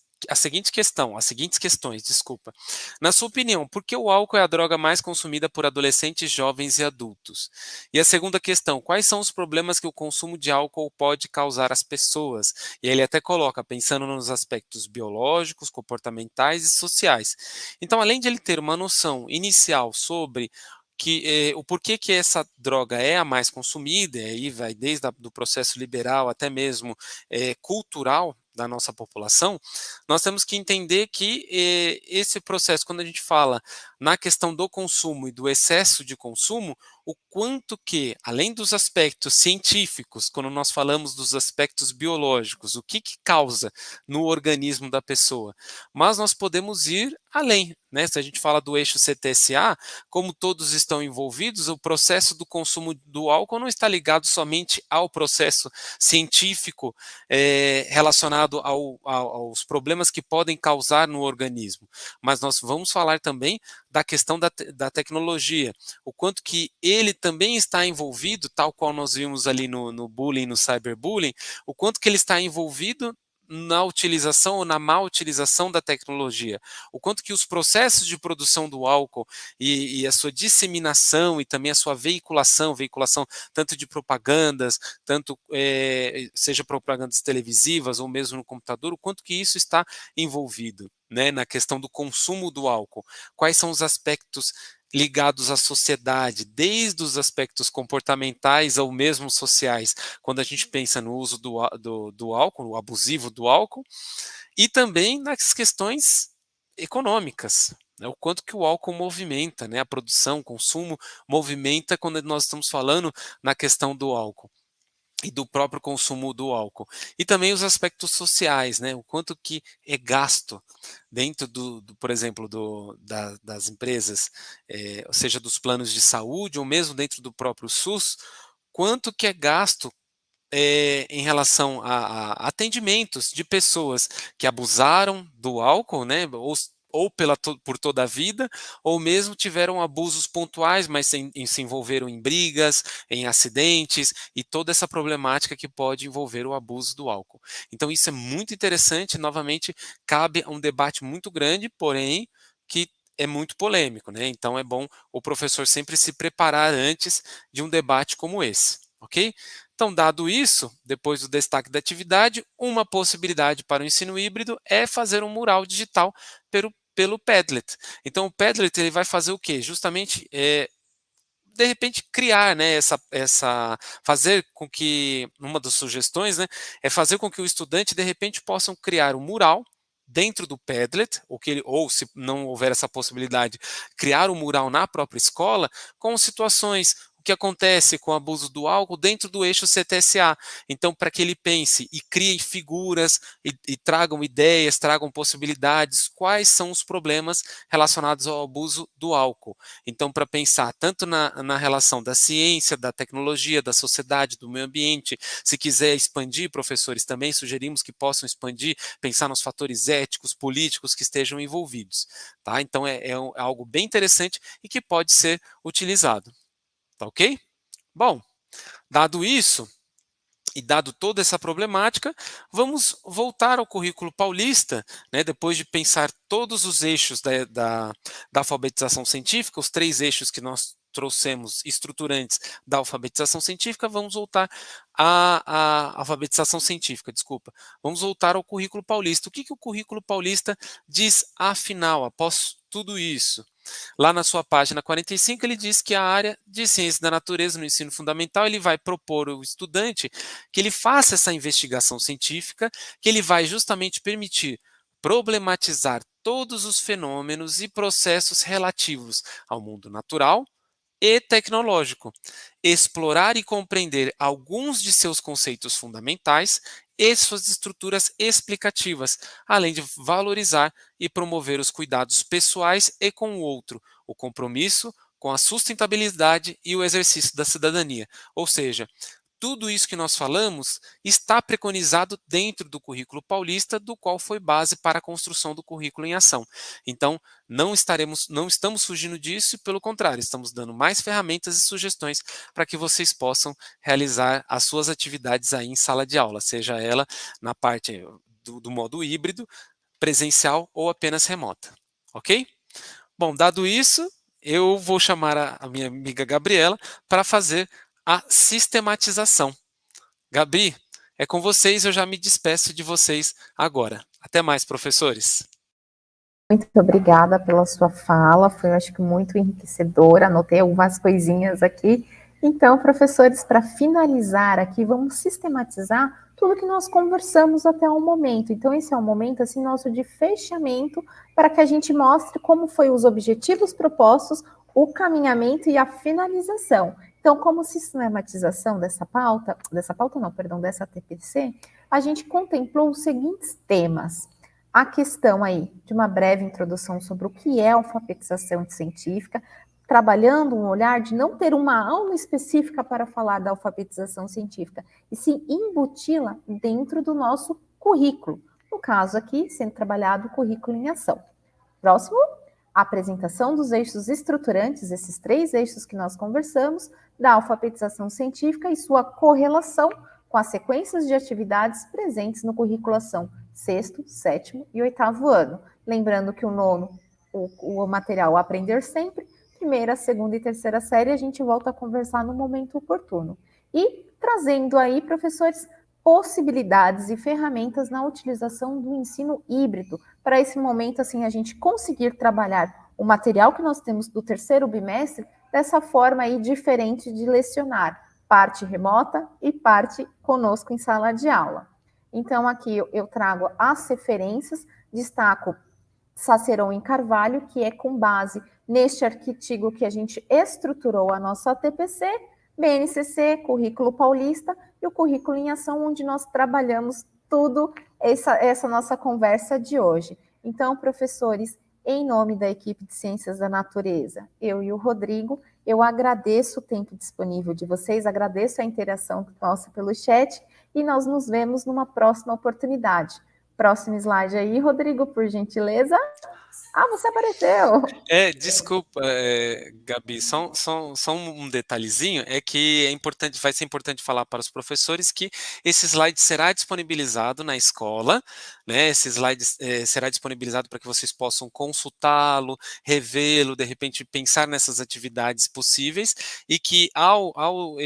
questões, desculpa. Na sua opinião, por que o álcool é a droga mais consumida por adolescentes, jovens e adultos? E a segunda questão, quais são os problemas que o consumo de álcool pode causar às pessoas? E ele até coloca, pensando nos aspectos biológicos, comportamentais e sociais. Então, além de ele ter uma noção inicial sobre o porquê que essa droga é a mais consumida, e aí vai desde do processo liberal até mesmo cultural da nossa população, nós temos que entender que esse processo, quando a gente fala na questão do consumo e do excesso de consumo, o quanto que, além dos aspectos científicos, quando nós falamos dos aspectos biológicos, o que causa no organismo da pessoa, mas nós podemos ir além, né? Se a gente fala do eixo CTSA, como todos estão envolvidos, o processo do consumo do álcool não está ligado somente ao processo científico relacionado aos problemas que podem causar no organismo, mas nós vamos falar também da questão da tecnologia, o quanto que ele também está envolvido, tal qual nós vimos ali no bullying, no cyberbullying, o quanto que ele está envolvido na utilização ou na má utilização da tecnologia, o quanto que os processos de produção do álcool e a sua disseminação e também a sua veiculação tanto de propagandas, tanto seja propagandas televisivas ou mesmo no computador, o quanto que isso está envolvido, né, na questão do consumo do álcool, quais são os aspectos ligados à sociedade, desde os aspectos comportamentais ou mesmo sociais, quando a gente pensa no uso do álcool, o abusivo do álcool, e também nas questões econômicas, né, o quanto que o álcool movimenta, né, a produção, o consumo movimenta quando nós estamos falando na questão do álcool e do próprio consumo do álcool. E também os aspectos sociais, né? O quanto que é gasto dentro por exemplo, das empresas, seja dos planos de saúde ou mesmo dentro do próprio SUS, quanto que é gasto em relação a atendimentos de pessoas que abusaram do álcool, né, ou por toda a vida, ou mesmo tiveram abusos pontuais, mas se envolveram em brigas, em acidentes e toda essa problemática que pode envolver o abuso do álcool. Então isso é muito interessante, novamente, cabe a um debate muito grande, porém que é muito polêmico, né? Então é bom o professor sempre se preparar antes de um debate como esse, ok? Então, dado isso, depois do destaque da atividade, uma possibilidade para o ensino híbrido é fazer um mural digital pelo Padlet. Então, o Padlet ele vai fazer o quê? Justamente, de repente, criar, né, fazer com que, uma das sugestões, né, é fazer com que o estudante, de repente, possam criar um mural dentro do Padlet, ou se não houver essa possibilidade, criar um mural na própria escola, com situações, o que acontece com o abuso do álcool dentro do eixo CTSA. Então, para que ele pense e crie figuras e tragam ideias, tragam possibilidades, quais são os problemas relacionados ao abuso do álcool. Então, para pensar tanto na relação da ciência, da tecnologia, da sociedade, do meio ambiente, se quiser expandir, professores, também sugerimos que possam expandir, pensar nos fatores éticos, políticos que estejam envolvidos. Tá? Então, é algo bem interessante e que pode ser utilizado. Tá ok? Bom, dado isso, e dado toda essa problemática, vamos voltar ao currículo paulista, né, depois de pensar todos os eixos da alfabetização científica, os 3 eixos que nós trouxemos estruturantes da alfabetização científica, vamos voltar à alfabetização científica, desculpa. Vamos voltar ao currículo paulista. O que o currículo paulista diz afinal, após tudo isso? Lá na sua página 45, ele diz que a área de ciências da natureza no ensino fundamental, ele vai propor ao estudante que ele faça essa investigação científica, que ele vai justamente permitir problematizar todos os fenômenos e processos relativos ao mundo natural e tecnológico, explorar e compreender alguns de seus conceitos fundamentais e suas estruturas explicativas, além de valorizar e promover os cuidados pessoais e com o outro, o compromisso com a sustentabilidade e o exercício da cidadania. Ou seja, tudo isso que nós falamos está preconizado dentro do currículo paulista, do qual foi base para a construção do currículo em ação. Então, não estamos fugindo disso, e pelo contrário, estamos dando mais ferramentas e sugestões para que vocês possam realizar as suas atividades aí em sala de aula, seja ela na parte do modo híbrido, presencial ou apenas remota. Ok? Bom, dado isso, eu vou chamar a minha amiga Gabriela para fazer a sistematização. Gabi, é com vocês, eu já me despeço de vocês agora. Até mais, professores. Muito obrigada pela sua fala, foi, eu acho que, muito enriquecedora, anotei algumas coisinhas aqui. Então, professores, para finalizar aqui, vamos sistematizar tudo que nós conversamos até o momento. Então, esse é um momento, assim, nosso de fechamento, para que a gente mostre como foi os objetivos propostos, o caminhamento e a finalização. Então, como sistematização dessa TPC, a gente contemplou os seguintes temas: a questão aí de uma breve introdução sobre o que é alfabetização científica, trabalhando um olhar de não ter uma aula específica para falar da alfabetização científica, e sim embuti-la dentro do nosso currículo. No caso aqui, sendo trabalhado o currículo em ação. Próximo, a apresentação dos eixos estruturantes, esses 3 eixos que nós conversamos, da alfabetização científica e sua correlação com com as sequências de atividades presentes no currículo são sexto, sétimo e oitavo ano. Lembrando que o nono, o material Aprender Sempre, primeira, segunda e terceira série, a gente volta a conversar no momento oportuno. E trazendo aí, professores, possibilidades e ferramentas na utilização do ensino híbrido, para esse momento, assim, a gente conseguir trabalhar o material que nós temos do terceiro bimestre dessa forma aí diferente de lecionar, parte remota e parte conosco em sala de aula. Então, aqui eu trago as referências, destaco Saceron e Carvalho, que é com base neste artigo que a gente estruturou a nossa TPC, BNCC, Currículo Paulista e o Currículo em Ação, onde nós trabalhamos tudo essa nossa conversa de hoje. Então, professores, em nome da equipe de Ciências da Natureza, eu e o Rodrigo, eu agradeço o tempo disponível de vocês, agradeço a interação nossa pelo chat e nós nos vemos numa próxima oportunidade. Próximo slide aí, Rodrigo, por gentileza. Ah, você apareceu! Desculpa, Gabi, só um detalhezinho, é que é importante, vai ser importante falar para os professores que esse slide será disponibilizado na escola, né? Esse slide será disponibilizado para que vocês possam consultá-lo, revê-lo, de repente pensar nessas atividades possíveis, e que ao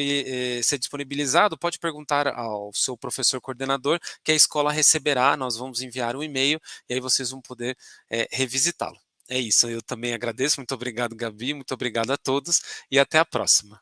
ser disponibilizado, pode perguntar ao seu professor coordenador, que a escola receberá, nós vamos enviar um e-mail, e aí vocês vão poder revisitá-lo. É isso, eu também agradeço. Muito obrigado, Gabi. Muito obrigado a todos e até a próxima.